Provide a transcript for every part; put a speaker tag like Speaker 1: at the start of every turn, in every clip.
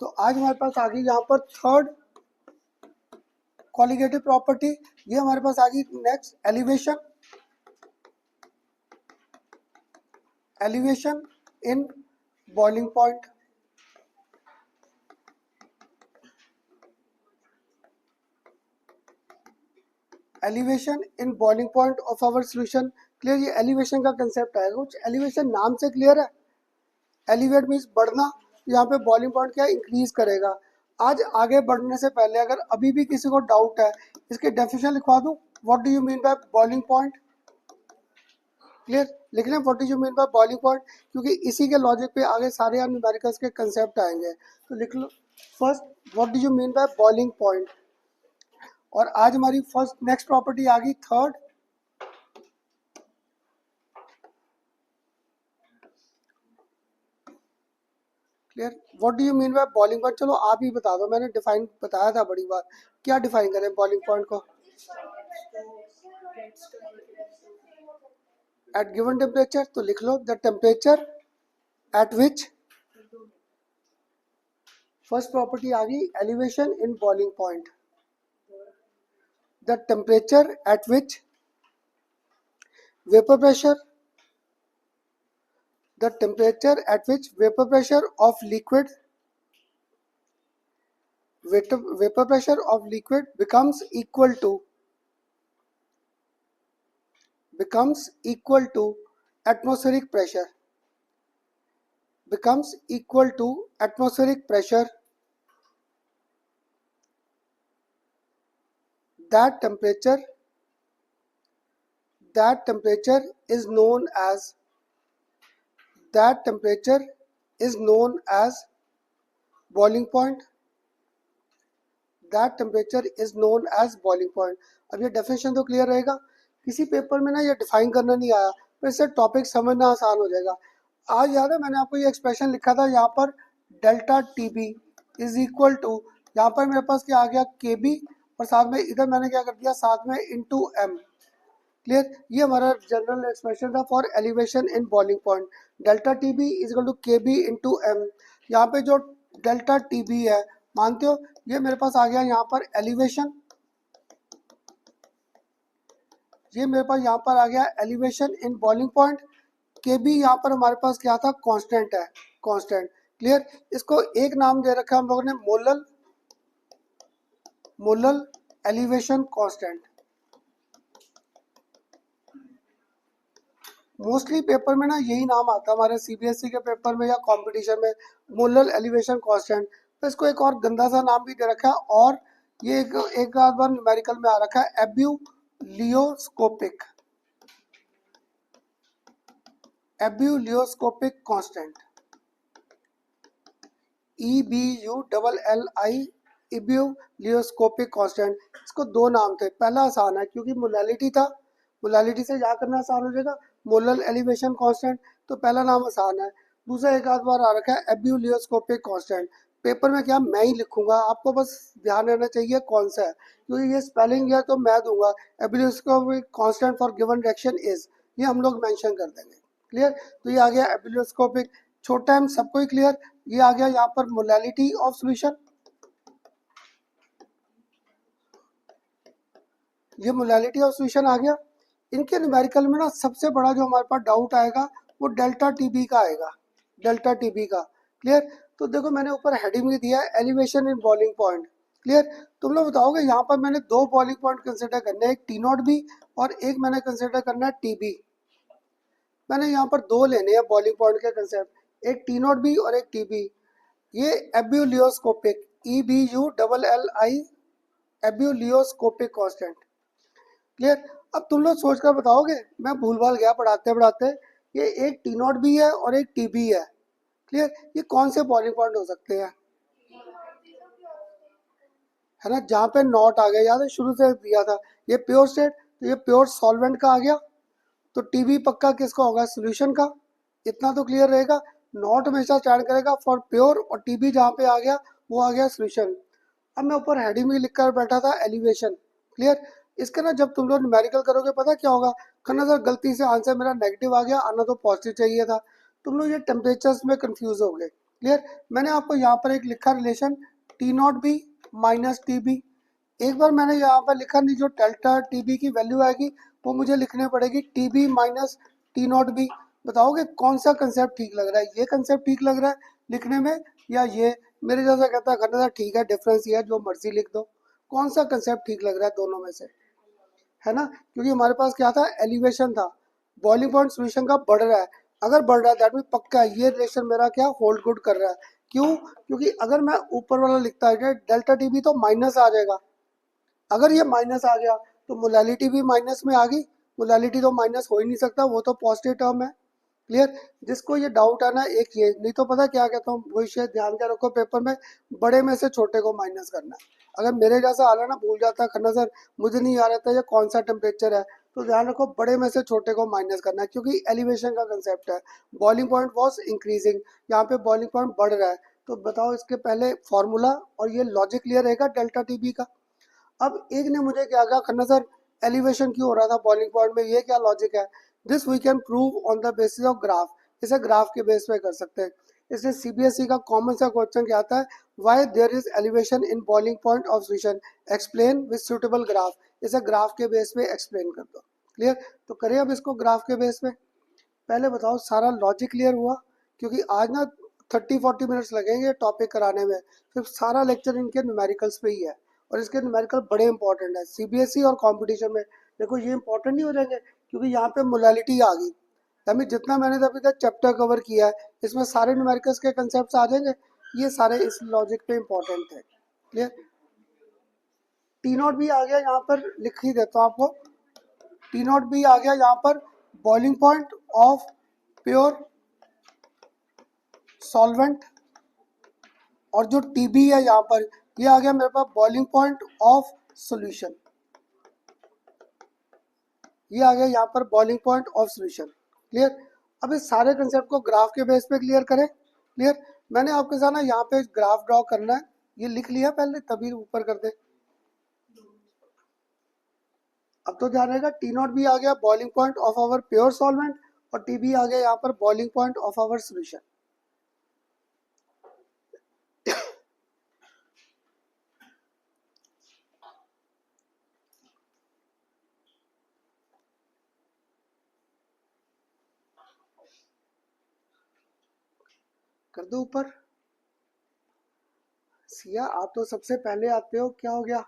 Speaker 1: तो आज हमारे पास आ गई यहाँ पर थर्ड कॉलिगेटिव प्रॉपर्टी। ये हमारे पास आ गई next elevation. Elevation in boiling point. Elevation in boiling point of our solution. Clear, ये एलिवेशन का कंसेप्ट आएगा। कुछ एलिवेशन नाम से क्लियर है। एलिवेट मीन्स बढ़ना, यहाँ पे बॉइलिंग पॉइंट क्या इंक्रीज करेगा। आज आगे बढ़ने से पहले अगर अभी भी किसी को डाउट है, इसकी डेफिनेशन लिखवा दूं। What do you mean by boiling point? Clear, लिख लें what do you mean by boiling point, क्योंकि इसी के लॉजिक पे आगे सारे न्यूमेरिकल्स के कंसेप्ट आएंगे। तो लिख लो first what do you mean by boiling point. और आज हमारी फर्स्ट नेक्स्ट प्रॉपर्टी आ गई third. Clear, what do you mean by boiling point. चलो आप ही बता दो, मैंने डिफाइन बताया था बड़ी बार। क्या डिफाइन करें बॉइलिंग पॉइंट को? At given temperature. तो लिख लो the temperature at which, first property आ गई elevation in boiling point. The temperature at which vapour pressure, the temperature at which vapor pressure of liquid becomes equal to atmospheric pressure, that temperature is known as boiling point. That temperature is known as boiling point. अब ये definition तो clear रहेगा। किसी paper में ना ये define करना नहीं आया, तो इससे टॉपिक समझना आसान हो जाएगा। आज याद है मैंने आपको ये एक्सप्रेशन लिखा था, यहाँ पर delta T B is equal to, यहाँ पर मेरे पास क्या आ गया के बी, और साथ में इधर मैंने क्या कर दिया साथ में इंटू एम। क्लियर, ये हमारा जनरल एक्सप्रेशन था for elevation in boiling point. Delta T B is equal to K B into M. यहाँ पे जो डेल्टा टी बी है मानते हो, ये मेरे पास आ गया यहाँ पर एलिवेशन। ये मेरे पास यहाँ पर आ गया एलिवेशन इन बॉइलिंग पॉइंट। के बी यहाँ पर हमारे पास क्या था, कांस्टेंट है, कांस्टेंट। क्लियर, इसको एक नाम दे रखा है हम लोगों ने molal elevation constant. Mostly paper में ना यही नाम आता है हमारे सीबीएसई के पेपर में या कंपटीशन में, मोलल एलिवेशन कांस्टेंट। तो इसको एक और गंदा सा नाम भी दे रखा है, और ये एक आध बार न्यूमेरिकल में आ रखा है एब्यूलियोस्कोपिक कांस्टेंट, EBULLI एब्यूलियोस्कोपिक कांस्टेंट। इसको दो नाम थे। पहला आसान है क्योंकि मोलैलिटी था, मोलैलिटी से क्या करना आसान हो जाएगा, मोलल एलिवेशन कांस्टेंट, तो पहला नाम आसान है। दूसरा एक आध बार आ रखा है एब्यूलियोस्कोपिक कांस्टेंट। पेपर में क्या मैं ही लिखूंगा, आपको बस ध्यान रहना चाहिए कौन सा है, क्योंकि ये स्पेलिंग है तो मैं दूंगा ebullioscopic constant for given reaction is, ये हम लोग मेंशन कर देंगे। क्लियर, तो ये आ गया एब्यूलियोस्कोपिक, छोटा एम सबको ही क्लियर। ये आ गया यहाँ पर मोलैलिटी ऑफ सॉल्यूशन, ये मोलैलिटी ऑफ सॉल्यूशन आ गया। इनके न्यूमेरिकल में ना सबसे बड़ा जो हमारे पास डाउट आएगा वो डेल्टा टीबी का आएगा, डेल्टा टीबी का। क्लियर, तो देखो मैंने ऊपर हेडिंग भी दिया है elevation in boiling point. Clear, तुम लोग बताओगे यहाँ पर मैंने दो बॉइलिंग पॉइंट कंसिडर करने हैं, एक टी नॉट बी और एक मैंने कंसिडर करना है टीबी। मैंने यहाँ पर दो लेने हैं बॉइलिंग पॉइंट के कंसेप्ट, एक टी नॉट बी और एक टीबी। ये एब्यूलियोस्कोपिक, EBULLI एब्यूलियोस्कोपिक कांस्टेंट। क्लियर, अब तुम लोग सोच कर बताओगे, मैं भूल भाल गया पढ़ाते पढ़ाते, ये एक टी नॉट बी है और एक टीबी है। क्लियर, ये कौन से बॉइलिंग पॉइंट हो सकते हैं, है ना, जहाँ पे नॉट आ गया, याद है शुरू से दिया था ये प्योर स्टेट, तो ये प्योर सॉल्वेंट का आ गया। तो टीबी पक्का किसका होगा, सोल्यूशन का। इतना तो क्लियर रहेगा, नॉट हमेशा स्टैंड करेगा फॉर प्योर, और टीबी जहाँ पे आ गया वो आ गया सोल्यूशन। अब मैं ऊपर हेडिंग में लिख कर बैठा था एलिवेशन। क्लियर, इसका ना जब तुम लोग न्यूमेरिकल करोगे पता क्या होगा, करना सर गलती से आंसर मेरा नेगेटिव आ गया, आना तो पॉजिटिव चाहिए था। तुम लोग ये टेम्परेचर्स में कंफ्यूज हो गए। क्लियर। मैंने आपको यहाँ पर एक लिखा relation T not B minus T B. एक बार मैंने यहाँ पर लिखा नहीं, जो डेल्टा टी बी की वैल्यू आएगी वो मुझे लिखने पड़ेगी T B minus T not B. बताओगे कौन सा कंसेप्ट ठीक लग रहा है? ये कंसेप्ट ठीक लग रहा है लिखने में, या ये? मेरे जैसा कहता है खन्ना ठीक है, डिफरेंस ये है, जो मर्जी लिख दो। कौन सा कंसेप्ट ठीक लग रहा है दोनों में से? है ना, क्योंकि हमारे पास क्या था, एलिवेशन था, बॉइलिंग पॉइंट सोल्यूशन का बढ़ रहा है। अगर बढ़ रहा है दैट मीन पक्का ये रिलेशन मेरा क्या होल्ड गुड कर रहा है। क्यों? क्योंकि अगर मैं ऊपर वाला लिखता है डेल्टा टी बी तो माइनस आ जाएगा। अगर ये माइनस आ गया तो मोलैलिटी भी माइनस में आ गई। मोलैलिटी तो माइनस हो ही नहीं सकता, वो तो पॉजिटिव टर्म है। क्लियर। जिसको ये डाउट है ना, एक ये नहीं तो पता क्या कहता हूँ, वही शेयर ध्यान के रखो पेपर में, बड़े में से छोटे को माइनस करना है। अगर मेरे जैसा आ रहा ना, भूल जाता खन्ना सर मुझे नहीं आ रहा था ये कौन सा टेम्परेचर है, तो ध्यान रखो बड़े में से छोटे को माइनस करना है, क्योंकि एलिवेशन का कंसेप्ट है। बॉइलिंग पॉइंट वॉज इंक्रीजिंग, यहाँ पे बॉइलिंग पॉइंट बढ़ रहा है। तो बताओ इसके पहले फॉर्मूला और ये लॉजिक क्लियर रहेगा डेल्टा टी बी का। अब एक ने मुझे क्या कहा खन्ना सर, एलिवेशन क्यों हो रहा था बॉइलिंग पॉइंट में, ये क्या लॉजिक है? This we can prove on the basis of graph. इसे ग्राफ के बेस पे कर सकते हैं। इसलिए सीबीएसई का कॉमन सा क्वेश्चन क्या आता है, why there is elevation in boiling point of solution, explain with suitable graph. इसे ग्राफ के बेस पे एक्सप्लेन कर दो। क्लियर। तो करें अब इसको ग्राफ के बेस पे। पहले बताओ सारा लॉजिक क्लियर हुआ? क्योंकि आज ना 30-40 मिनट्स लगेंगे टॉपिक कराने में, सिर्फ सारा लेक्चर इनके न्यूमेरिकल्स पे ही है। और इसके न्यूमेरिकल बड़े इंपॉर्टेंट है सीबीएसई और कंपटीशन में। देखो ये इंपॉर्टेंट नहीं हो जाएंगे, क्योंकि यहाँ पे मोलैलिटी आ गई। यानी जितना मैंने अभी तक चैप्टर कवर किया है इसमें सारे न्यूमेरिकल्स के कंसेप्ट आ जाएंगे। ये सारे इस लॉजिक पे इंपॉर्टेंट है। क्लियर। टी नॉट भी आ गया, यहाँ पर लिख ही देता हूँ आपको। टी नॉट भी आ गया यहाँ पर, boiling point of pure solvent. और जो टीबी है यहाँ पर, ये आ गया मेरे पास बॉइलिंग पॉइंट ऑफ सॉल्यूशन। ये आ गया यहाँ पर boiling point of solution. Clear. अब इस सारे कंसेप्ट को ग्राफ के बेस पे क्लियर करें। क्लियर। मैंने आपके साथ ना यहाँ पे ग्राफ ड्रॉ करना है, ये लिख लिया पहले तभी ऊपर कर दे। अब तो ध्यान रहेगा, टी नॉट भी आ गया boiling point of our pure solvent, और टी बी आ गया यहाँ पर boiling point of our solution. कर दो ऊपर। सिया आप तो सबसे पहले आते हो, क्या हो गया?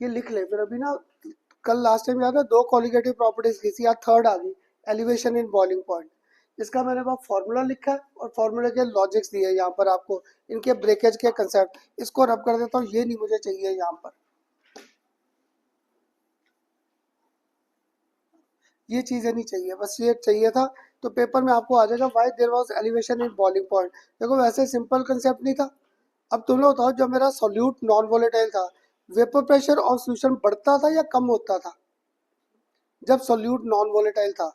Speaker 1: ये लिख ले फिर। अभी ना कल लास्ट टाइम याद है दो कॉलिगेटिव प्रॉपर्टीज की थी, आज थर्ड आ गई, एलिवेशन इन बॉइलिंग पॉइंट। इसका मैंने पास फॉर्मूला लिखा है और फॉर्मूले के लॉजिक्स दिए यहाँ पर आपको, इनके ब्रेकेज के कंसेप्ट। इसको रब कर देता हूँ, ये नहीं मुझे चाहिए यहाँ पर, ये चीज़ें नहीं चाहिए, बस ये चाहिए था। तो पेपर में आपको आ जाएगा why there was elevation in boiling point. देखो वैसे सिंपल कंसेप्ट नहीं था। अब तुम लोग बताओ, जब मेरा सॉल्यूट नॉन वोलेटाइल था, वेपर प्रेशर ऑफ सॉल्यूशन बढ़ता था या कम होता था? जब सॉल्यूट नॉन वोलेटाइल था,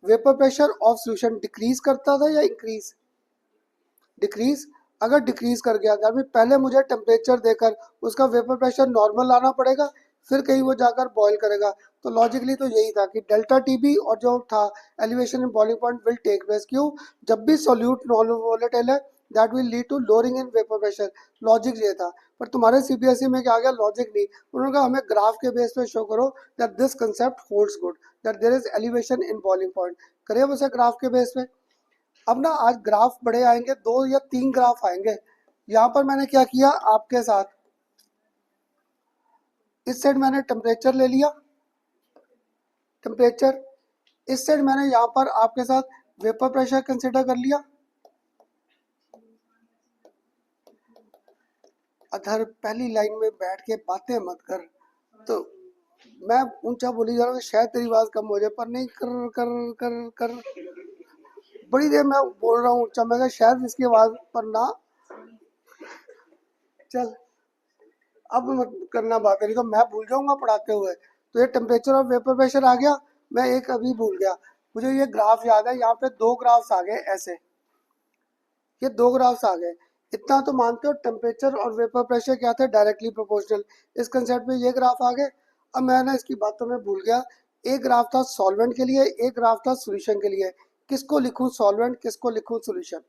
Speaker 1: vapour pressure of solution decrease करता था या इंक्रीज? डिक्रीज। अगर डिक्रीज कर गया तो पहले मुझे टेम्परेचर देकर उसका वेपर प्रेशर नॉर्मल लाना पड़ेगा, फिर कहीं वो जाकर बॉईल करेगा। तो लॉजिकली तो यही था कि डेल्टा टीबी और जो था elevation in boiling point will take place. क्यों? जब भी सॉल्यूट नॉन वोलेटाइल है that will lead to lowering in vapour pressure. Logic ये था। पर तुम्हारे सीबीएसई में क्या आ गया, लॉजिक नहीं। उन्होंने कहा हमें ग्राफ के बेस पे शो करो that this concept holds good, that there is elevation in boiling point. करिए उसे ग्राफ के बेस पे। अब ना आज ग्राफ बड़े आएंगे, 2 या 3 ग्राफ आएंगे। यहाँ पर मैंने क्या किया आपके साथ, इस साइड मैंने टेम्परेचर ले लिया, टेम्परेचर। इस साइड मैंने यहाँ पर आपके साथ वेपर प्रेशर कंसिडर कर लिया। अधर पहली लाइन में बैठ के बातें मत कर। तो मैं ऊंचा बोली जा रहा हूँ, शायद तेरी आवाज कम हो जाए, पर नहीं, कर कर कर कर बड़ी देर मैं बोल रहा हूँ ऊंचा, मैं शायद इसकी आवाज पर ना। चल अब मत करना बात, नहीं तो मैं भूल जाऊंगा पढ़ाते हुए। तो ये टेम्परेचर और वेपर प्रेशर आ गया। मैं एक अभी भूल गया, मुझे ये ग्राफ याद है, यहाँ पे 2 ग्राफ्स आ गए ऐसे, ये 2 ग्राफ्स आ गए। इतना तो मानते हो टेम्परेचर और वेपर प्रेशर क्या थे, डायरेक्टली प्रोपोर्शनल। इस कंसेप्ट में ये ग्राफ आ गए। अब मैं ना इसकी बातों में भूल गया, एक ग्राफ था सॉल्वेंट के लिए, एक ग्राफ था सोल्यूशन के लिए। किसको लिखूं सॉल्वेंट, किसको लिखूं सॉल्यूशन।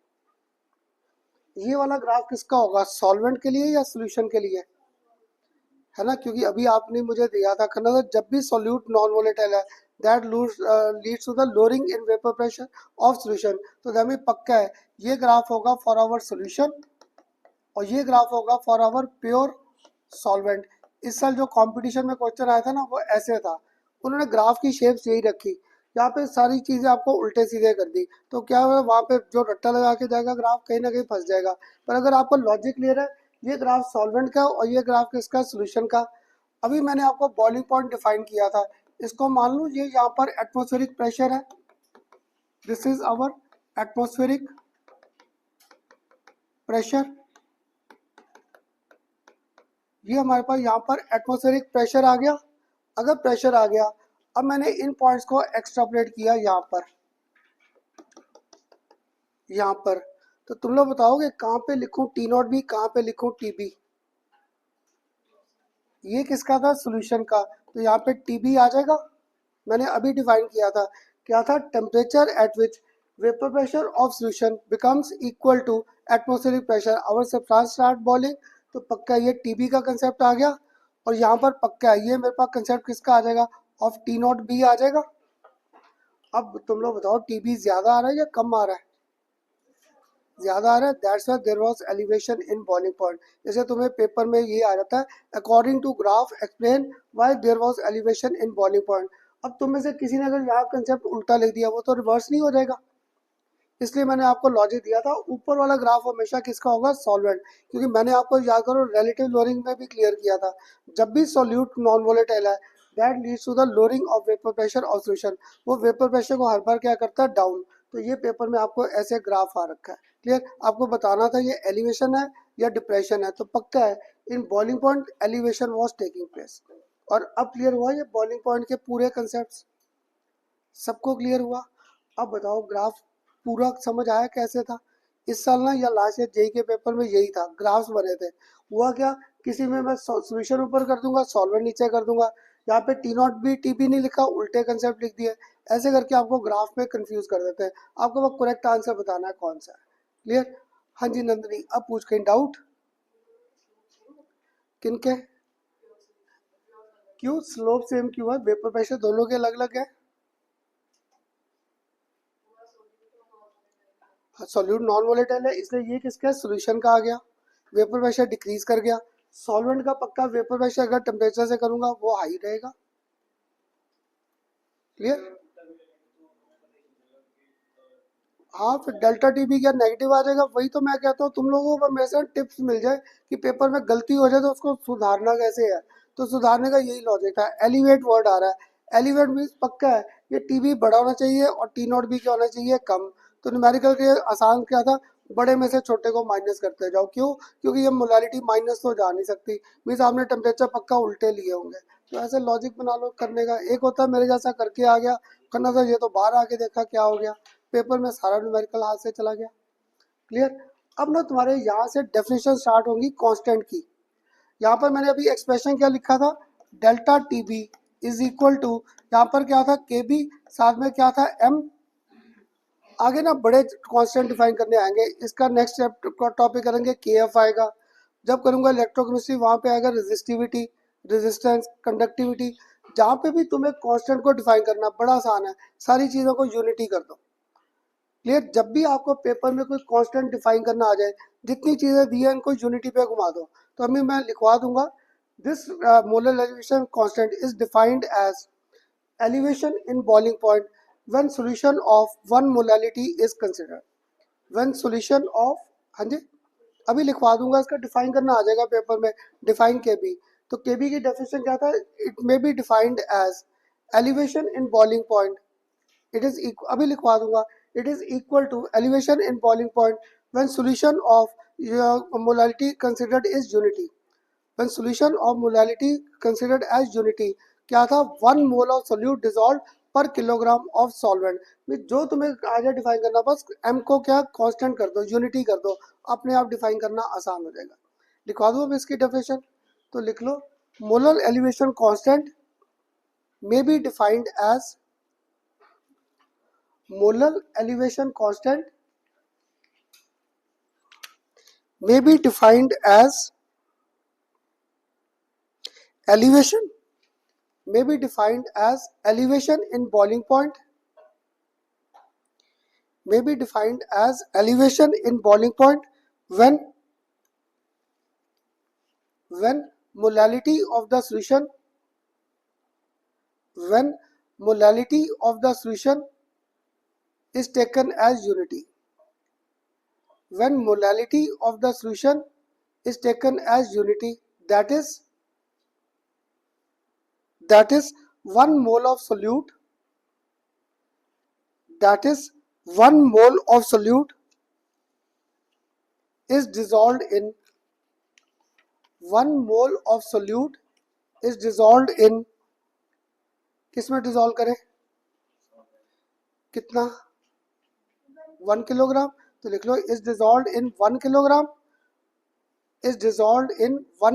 Speaker 1: ये वाला ग्राफ किसका होगा, सॉल्वेंट के लिए या सॉल्यूशन के लिए, है ना, क्योंकि अभी आपने मुझे दिया था करना था, जब भी सॉल्यूट नॉन वोलेटाइल है that leads to the lowering in vapour pressure of solution, तो हमें पक्का है ये ग्राफ होगा फॉर आवर सॉल्यूशन और ये ग्राफ होगा फॉर आवर प्योर सॉल्वेंट। इस साल जो कंपटीशन में क्वेश्चन आया था ना वो ऐसे था, उन्होंने ग्राफ की शेप्स यही रखी, यहाँ पे सारी चीजें आपको उल्टे सीधे कर दी, तो क्या है वहाँ पे जो रट्टा लगा के जाएगा ग्राफ कहीं ना कहीं फंस जाएगा। पर अगर आपको लॉजिक क्लियर है, ये ग्राफ सॉल्वेंट का और ये ग्राफ किसका, सोल्यूशन का। अभी मैंने आपको बॉइलिंग पॉइंट डिफाइन किया था, इसको मान लो ये यहाँ पर एटमोस्फेरिक प्रेशर है, this is our atmospheric pressure, ये हमारे पास यहाँ पर एटमॉस्फेरिक प्रेशर आ गया। अगर प्रेशर आ गया, अब मैंने इन पॉइंट्स को एक्सट्रापोलेट किया यहाँ पर, तो तुम लोग बताओगे कहाँ पे लिखूं टी नॉट बी, कहाँ पे लिखूं टी बी। ये किसका था, सोल्यूशन का, तो यहाँ पे टी बी आ जाएगा। मैंने अभी डिफाइन किया था, क्या था, temperature at which vapour pressure of solution becomes equal to atmospheric pressure our substance start boiling, तो पक्का ये टीबी का कंसेप्ट आ गया। और यहाँ पर पक्का ये मेरे पास कंसेप्ट किसका आ जाएगा, ऑफ टी नॉट बी आ जाएगा। अब तुम लोग बताओ टीबी ज्यादा आ रहा है या कम आ रहा है, ज्यादा आ रहा है, that's why there was elevation in boiling point. जैसे तुम्हें पेपर में ये आ जाता है, according to graph explain why there was elevation in boiling point. अब तुम में से किसी ने अगर यहाँ कंसेप्ट उल्टा लिख दिया वो तो रिवर्स नहीं हो जाएगा, इसलिए मैंने आपको लॉजिक दिया था ऊपर वाला ग्राफ हमेशा किसका होगा, सॉल्वेंट, क्योंकि मैंने आपको याद करो रिलेटिव लोअरिंग में भी क्लियर किया था, जब भी सॉल्यूट नॉन वोलेटाइल है that leads to the lowering of vapour pressure of solution, वो वेपर प्रेशर को हर बार क्या करता है, डाउन। तो ये पेपर में आपको ऐसे ग्राफ आ रखा है, क्लियर। आपको बताना था ये एलिवेशन है या डिप्रेशन है, तो पक्का है इन boiling point elevation was taking place. और अब क्लियर हुआ ये बॉइलिंग पॉइंट के पूरे कंसेप्ट, सबको क्लियर हुआ। अब बताओ ग्राफ पूरा समझ आया कैसे था। इस साल ना या लास्ट ईयर जेई के पेपर में यही था, ग्राफ्स बने थे। हुआ क्या, किसी में मैं सॉल्यूशन ऊपर कर दूंगा सॉल्वेंट नीचे कर दूंगा, यहाँ पे T not B T B नहीं लिखा, उल्टे कंसेप्ट लिख दिए, ऐसे करके आपको ग्राफ में कंफ्यूज कर देते हैं। आपको वो करेक्ट आंसर बताना है कौन सा है, क्लियर। हाँ जी नंदनी, अब पूछ कहीं डाउट किनके, क्यों स्लोप सेम क्यों है, वेपर प्रेशर दोनों के अलग अलग है। सॉल्यूट नॉन वोलेटाइल है इसलिए ये किसका है, सोल्यूशन का आ गया, वेपर प्रेशर डिक्रीज कर गया। सॉल्वेंट का पक्का वेपर प्रेशर अगर टेम्परेचर से करूंगा वो हाई रहेगा, क्लियर। हाँ फिर डेल्टा टी भी क्या नेगेटिव आ जाएगा, वही तो मैं कहता हूँ तुम लोगों को मेरे से टिप्स मिल जाए कि पेपर में गलती हो जाए तो उसको सुधारना कैसे है। तो सुधारने का यही लॉजिक था, एलिवेट वर्ड आ रहा है, एलिवेट मीन्स पक्का है ये टीबी बड़ा होना चाहिए और टी नॉट भी क्या होना चाहिए, कम। तो न्यूमेरिकल के आसान क्या था, बड़े में से छोटे को माइनस करते जाओ, क्यों, क्योंकि ये मोलालिटी माइनस तो जा नहीं सकती, मीन्स आपने टेम्परेचर पक्का उल्टे लिए होंगे। तो ऐसे लॉजिक बना लो करने का, एक होता है मेरे जैसा करके आ गया करना था, ये तो बाहर आके देखा क्या हो गया, पेपर में सारा न्यूमेरिकल हाथ से चला गया, क्लियर। अब ना तुम्हारे यहाँ से डेफिनेशन स्टार्ट होंगी कांस्टेंट की। यहाँ पर मैंने अभी एक्सप्रेशन क्या लिखा था, delta T B is equal to, यहाँ पर क्या था के बी, साथ में क्या था एम। आगे ना बड़े कांस्टेंट डिफाइन करने आएंगे, इसका नेक्स्ट टॉपिक करेंगे के एफ आएगा, जब करूंगा इलेक्ट्रोकेमिस्ट्री वहाँ पे आएगा रेजिस्टिविटी, रेजिस्टेंस, कंडक्टिविटी। जहाँ पे भी तुम्हें कांस्टेंट को डिफाइन करना बड़ा आसान है, सारी चीज़ों को यूनिटी कर दो, क्लियर। जब भी आपको पेपर में कोई कांस्टेंट डिफाइन करना आ जाए, जितनी चीजें दी है इनको यूनिटी पे घुमा दो। तो अभी मैं लिखवा दूंगा, this molar elevation constant is defined as elevation in boiling point when solution of one molality is considered, when solution of, हाँ जी अभी लिखवा दूंगा, इसका डिफाइन करना आ जाएगा पेपर में, डिफाइन के बी। तो के बी की डेफिनेशन क्या था, it may be defined as elevation in boiling point, it is equal, अभी लिखवा दूंगा, it is equal to elevation in boiling point when solution of molality considered is unity, when solution of molality considered as unity क्या था, 1 मोल of solute dissolved पर kilogram of solvent. जो तुम्हें आगे define करना, बस m को क्या कांस्टेंट कर दो, यूनिटी कर दो, अपने आप डिफाइन करना आसान हो जाएगा। लिखवा दो अब इसकी डेफिनेशन, तो लिख लो, molar elevation constant may be defined as molar elevation constant may be defined as elevation in boiling point, may be defined as elevation in boiling point when molality of the solution is taken as unity. When molality of the solution is taken as unity, that is 1 mole of solute, is dissolved in 1 mole of solute is dissolved in किस में dissolve करें, कितना 1 kilogram, तो लिख लो is dissolved in 1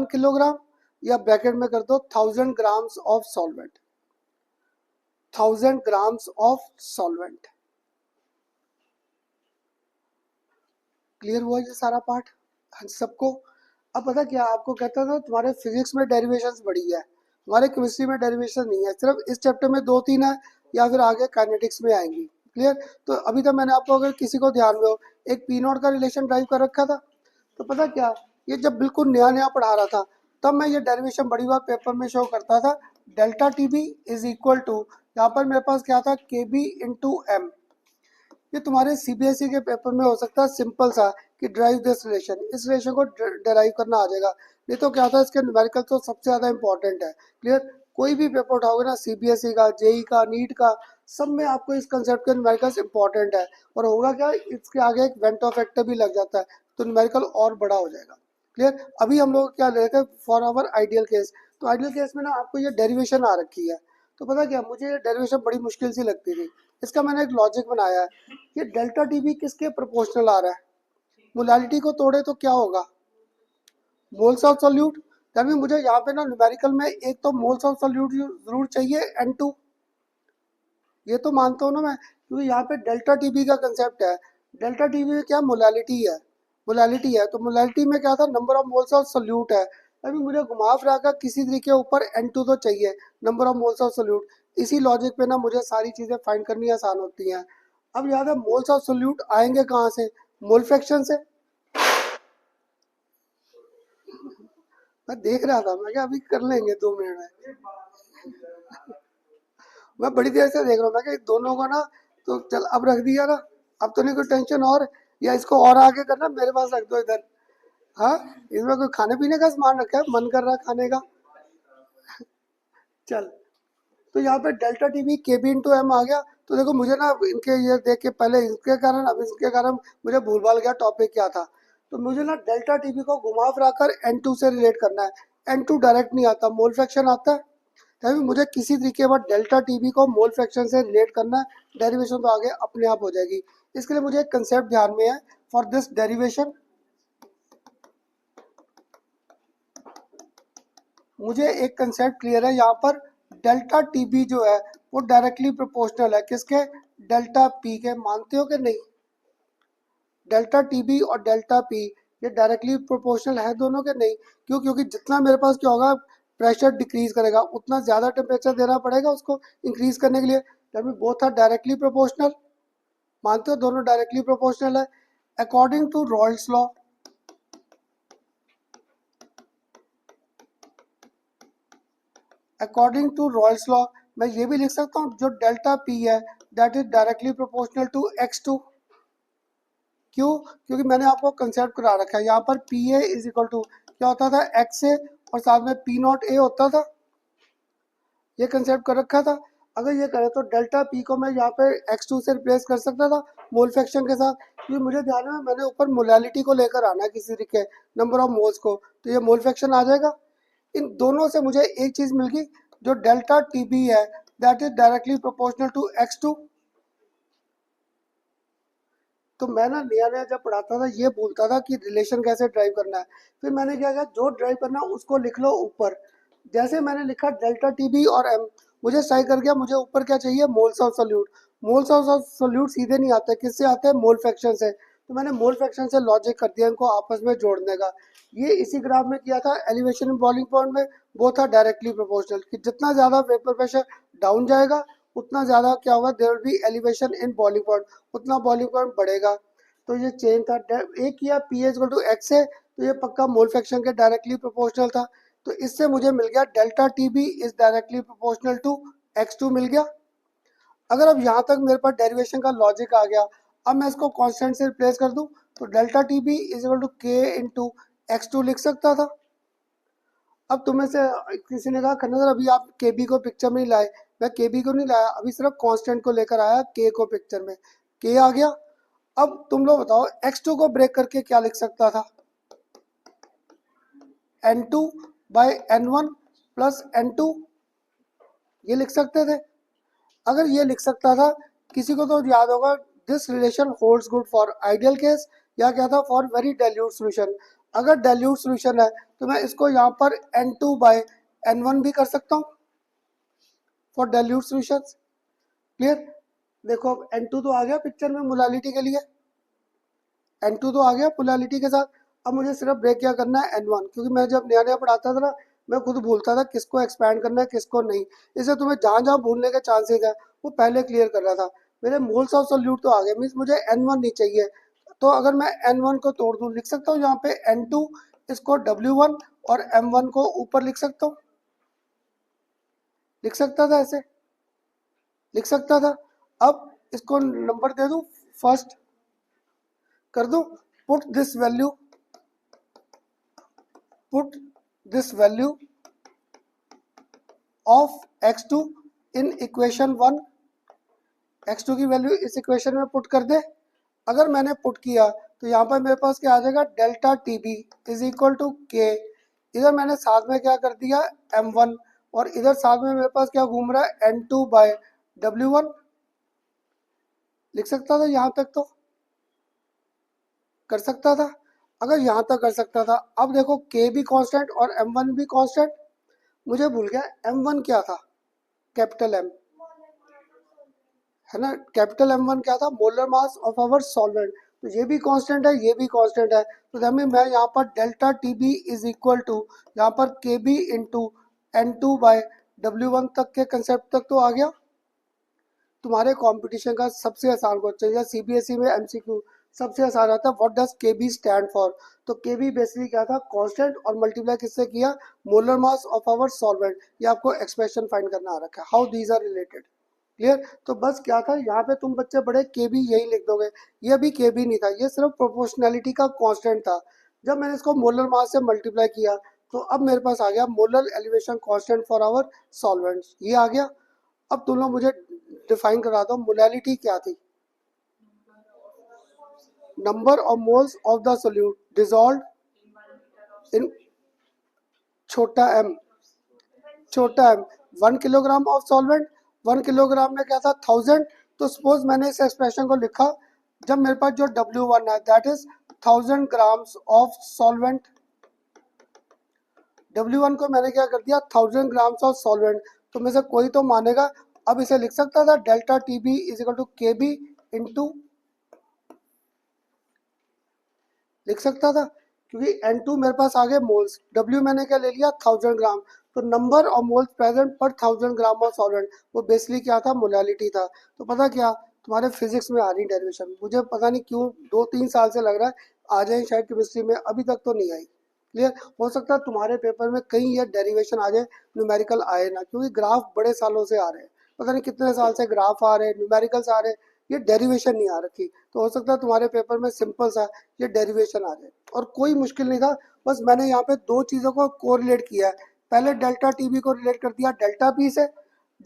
Speaker 1: kilogram, या bracket में कर दो 1000 grams of solvent, 1000 grams of solvent. Clear हुआ ये सारा पार्ट सबको? अब पता क्या आपको कहता था, तुम्हारे फिजिक्स में डेरिवेशंस बड़ी है, हमारे केमिस्ट्री में डेरिवेशन नहीं है, सिर्फ इस चैप्टर में 2-3 है या फिर आगे काइनेटिक्स में आएंगी। क्लियर? तो अभी तक मैंने आपको, अगर किसी को ध्यान में हो, एक पी नॉट का रिलेशन ड्राइव कर रखा था। तो पता क्या, ये जब बिल्कुल नया पढ़ा रहा था तब मैं ये डेरिवेशन बड़ी बार पेपर में शो करता था। Delta T B is equal to, यहाँ पर मेरे पास क्या था, के बी इंटू एम। ये तुम्हारे सीबीएसई के पेपर में हो सकता है सिंपल सा कि ड्राइव दिस रिलेशन, इस रिलेशन को डेराइव करना आ जाएगा। नहीं तो क्या होता है, इसके न्यूमेरिकल तो सबसे ज़्यादा इंपॉर्टेंट है। क्लियर? कोई भी पेपर उठाओगे ना, सीबीएसई का, जेई का, नीट का, सब में आपको इस कंसेप्ट के न्यूमेरिकल्स इंपॉर्टेंट है। और होगा क्या, इसके आगे एक वेंटो फैक्टर भी लग जाता है तो न्यूमेरिकल और बड़ा हो जाएगा। क्लियर? अभी हम लोग क्या ले रहे थे, फॉर आवर आइडियल केस, तो आइडियल केस में ना आपको ये डेरिवेशन आ रखी है। तो पता क्या, मुझे ये डेरिवेशन बड़ी मुश्किल सी लगती थी। इसका मैंने एक लॉजिक बनाया है, ये डेल्टा टी बी किसके प्रोपोर्शनल आ रहा है, मोलालिटी को तोड़े तो क्या होगा, मोल्स ऑफ सॉल्यूट। यानी मुझे यहाँ पे ना न्यूमेरिकल में एक तो मोल्स ऑफ सॉल्यूट जरूर चाहिए N2, ये तो मानता हूँ ना मैं, क्योंकि यहाँ पे डेल्टा टी बी का कंसेप्ट है। डेल्टा टी बी में क्या, मोलालिटी है, तो मोलालिटी में क्या था, number of moles of solute है। अभी मुझे घुमा फिरा कर किसी तरीके ऊपर N2 तो चाहिए, number of moles of solute. इसी लॉजिक पे ना मुझे सारी चीज़ें फाइंड करनी आसान होती हैं। अब याद है, मोल्स ऑफ सॉल्यूट आएंगे कहाँ से, मोल फ्रैक्शन से। मैं देख रहा था, मैं क्या अभी कर लेंगे 2 मिनट में, मैं बड़ी देर से देख रहा हूँ, मैं क्या दोनों को ना, तो चल अब रख दिया ना, अब तो नहीं कोई टेंशन और, या इसको और आगे करना, मेरे पास रख दो इधर। हाँ, इसमें कोई खाने पीने का सामान रखा है, मन कर रहा है खाने का। चल, तो यहाँ पे डेल्टा टी बी के बी इंटू एम आ गया। तो देखो मुझे ना इनके ये देख के पहले इसके कारण, अब इसके कारण मुझे भूल भाल गया टॉपिक क्या था। तो मुझे ना डेल्टा टी बी को घुमा फिरा कर N2 से रिलेट करना है। N2 डायरेक्ट नहीं आता, मोल फ्रैक्शन आता है, तभी मुझे किसी तरीके पर डेल्टा टी बी को मोल फ्रैक्शन से रिलेट करना है। डेरिवेशन तो आगे अपने आप हो जाएगी। इसके लिए मुझे एक कंसेप्ट ध्यान में है, फॉर दिस डेरिवेशन मुझे एक कंसेप्ट क्लियर है यहाँ पर। डेल्टा टी बी जो है वो डायरेक्टली प्रोपोर्शनल है किसके, डेल्टा पी के। मानते हो कि नहीं, डेल्टा टी बी और डेल्टा पी ये डायरेक्टली प्रोपोर्शनल है दोनों के? नहीं, क्यों? क्योंकि जितना मेरे पास क्या होगा, प्रेशर डिक्रीज करेगा, उतना ज़्यादा टेम्परेचर देना पड़ेगा उसको इंक्रीज करने के लिए। तभी बोथ आर डायरेक्टली प्रोपोर्शनल। मानते हो दोनों डायरेक्टली प्रोपोर्शनल है? अकॉर्डिंग टू रॉयल्स लॉ, मैं ये भी लिख सकता हूँ, जो डेल्टा पी है that is directly proportional to x2। क्यों? क्योंकि मैंने आपको कंसेप्ट करा रखा है, यहाँ पर P A is equal to क्या होता था, एक्स ए, और साथ में पी नॉट ए होता था, ये कंसेप्ट कर रखा था। अगर ये करें तो डेल्टा पी को मैं यहाँ पे x2 से रिप्लेस कर सकता था मोल फ्रैक्शन के साथ, क्योंकि मुझे ध्यान है मैंने ऊपर मोलैलिटी को लेकर आना है किसी तरीके, नंबर ऑफ मोल्स को, तो ये मोल फ्रैक्शन आ जाएगा। इन दोनों से मुझे एक चीज़ मिल गई, जो डेल्टा टी बी है that is directly proportional to x2। तो मैं ना नया जब पढ़ाता था ये भूलता था कि रिलेशन कैसे ड्राइव करना है। फिर मैंने क्या किया, जो ड्राइव करना है उसको लिख लो ऊपर। जैसे मैंने लिखा डेल्टा टी बी और एम, मुझे सही कर गया, मुझे ऊपर क्या चाहिए, moles of solute. Moles of solute सीधे नहीं आते, किससे आते हैं, मोल फ्रैक्शन से। तो मैंने मोल फ्रैक्शन से लॉजिक कर दिया इनको आपस में जोड़ने का। ये इसी ग्राफ में किया था एलिवेशन इन बॉइलिंग पॉइंट में, वो था डायरेक्टली प्रोपोर्शनल कि जितना ज़्यादा वेपर प्रेशर डाउन जाएगा उतना ज़्यादा क्या होगा, there will be elevation in boiling point, उतना बॉइलिंग पॉइंट बढ़ेगा। तो ये चेन था, एक किया P is equal to X है, तो ये पक्का मोल फ्रैक्शन के डायरेक्टली प्रोपोर्शनल था। तो इससे मुझे मिल गया delta T B is directly proportional to x2 मिल गया। अगर अब यहाँ तक मेरे पास डेरिवेशन का लॉजिक आ गया, अब मैं इसको कांस्टेंट से रिप्लेस कर दूं तो delta T B is equal to K into x2 लिख सकता था। अब तुम्हें से किसी ने कहा खन्ना अभी आप के बी को पिक्चर में नहीं लाए, मैं के बी को नहीं लाया, अभी सिर्फ कांस्टेंट को लेकर आया, के को पिक्चर में, के आ गया। अब तुम लोग बताओ x2 को ब्रेक करके क्या लिख सकता था, n2 by n1 plus n2, ये लिख सकते थे। अगर ये लिख सकता था, किसी को तो याद होगा this relation holds good for ideal case, या क्या था, फॉर वेरी डाइल्यूट सॉल्यूशन। अगर डाइल्यूट सॉल्यूशन है तो मैं इसको यहाँ पर n2 बाय n1 भी कर सकता हूँ फॉर डाइल्यूट सॉल्यूशन। क्लियर, देखो अब n2 तो आ गया पिक्चर में मोलालिटी के लिए, n2 तो आ गया मोलालिटी के साथ। अब मुझे सिर्फ ब्रेक क्या करना है, n1, क्योंकि मैं जब नया नया पढ़ाता था ना, मैं खुद भूलता था किसको एक्सपैंड करना है किसको नहीं, इसलिए तुम्हें जहाँ जहाँ भूलने के चांसेस है वो पहले क्लियर कर रहा था। मेरे मोल्स ऑफ सोल्यूट तो आ गए, मीन्स मुझे n1 नहीं चाहिए। तो अगर मैं n1 को तोड़ दूँ, लिख सकता हूँ यहाँ पे n2, इसको w1 और m1 को ऊपर लिख सकता हूँ, लिख सकता था ऐसे, लिख सकता था। अब इसको नंबर दे दूँ, फर्स्ट कर दूँ, put this value, put this value of x2 in equation 1, x2 की वैल्यू इस इक्वेशन में पुट कर दे। अगर मैंने पुट किया तो यहाँ पर मेरे पास क्या आ जाएगा, delta T B is equal to K, इधर मैंने साथ में क्या कर दिया m1, और इधर साथ में मेरे पास क्या घूम रहा है, n2 बाय w1, लिख सकता था, यहाँ तक तो कर सकता था। अगर यहाँ तक कर सकता था, अब देखो के भी कांस्टेंट और m1 भी कांस्टेंट, मुझे भूल गया m1 क्या था, कैपिटल M है ना, कैपिटल M1 क्या था, molar mass of our solvent. तो ये भी कांस्टेंट है, ये भी कांस्टेंट है, तो दैट मैं यहाँ पर delta T B is equal to यहाँ पर के B into n2 bye w1 तक के कंसेप्ट तक तो आ गया। तुम्हारे कंपटीशन का सबसे आसान क्वेश्चन या सीबीएसई में एमसीक्यू सबसे आसान आता है, व्हाट डज के बी स्टैंड फॉर। तो के बी बेसिकली क्या था, कांस्टेंट, और मल्टीप्लाई किससे किया, molar mass of our solvent. ये आपको एक्सप्रेशन फाइंड करना आ रखा है, how these are related. Clear, तो बस क्या था यहाँ पे तुम बच्चे बड़े के बी यही लिख दोगे, ये भी के बी नहीं था, ये सिर्फ प्रोपोर्शनैलिटी का कांस्टेंट था। जब मैंने इसको मोलर मास से मल्टीप्लाई किया तो अब मेरे पास आ गया molar elevation constant for our solvents, ये आ गया। अब तुम लोग मुझे डिफाइन करा दो मोलैलिटी क्या थी, number of moles of the solute dissolve in छोटा m, छोटा m, 1 kilogram of solvent, 1 kilogram में क्या था 1000। तो सपोज मैंने इस एक्सप्रेशन को लिखा, जब मेरे पास जो W1 है that is 1000 grams of solvent, W1 को मैंने क्या कर दिया 1000 ग्राम्स ऑफ सॉल्वेंट, तो में से कोई तो मानेगा। अब इसे लिख सकता था delta T B is equal to K B into, लिख सकता था, क्योंकि N2 मेरे पास आ गए मोल्स, W मैंने क्या ले लिया 1000 ग्राम, तो नंबर ऑफ मोल्स प्रेजेंट पर 1000 ग्राम ऑफ सॉल्वेंट, वो बेसिकली क्या था, मोलालिटी था। तो पता क्या, तुम्हारे फिजिक्स में आ रही डेरिवेशन, मुझे पता नहीं क्यों 2-3 साल से लग रहा है आ जाए शायद केमिस्ट्री में, अभी तक तो नहीं आई। क्लियर, हो सकता है तुम्हारे पेपर में कहीं ये डेरिवेशन आ जाए, न्यूमेरिकल आए ना, क्योंकि ग्राफ बड़े सालों से आ रहे हैं, पता नहीं कितने साल से ग्राफ आ रहे हैं, न्यूमेरिकल्स आ रहे हैं, ये डेरिवेशन नहीं आ रखी। तो हो सकता है तुम्हारे पेपर में सिंपल सा ये डेरिवेशन आ जाए, और कोई मुश्किल नहीं था, बस मैंने यहाँ पे दो चीज़ों को कोरिलेट किया है। पहले डेल्टा टी बी को रिलेट कर दिया डेल्टा पी से,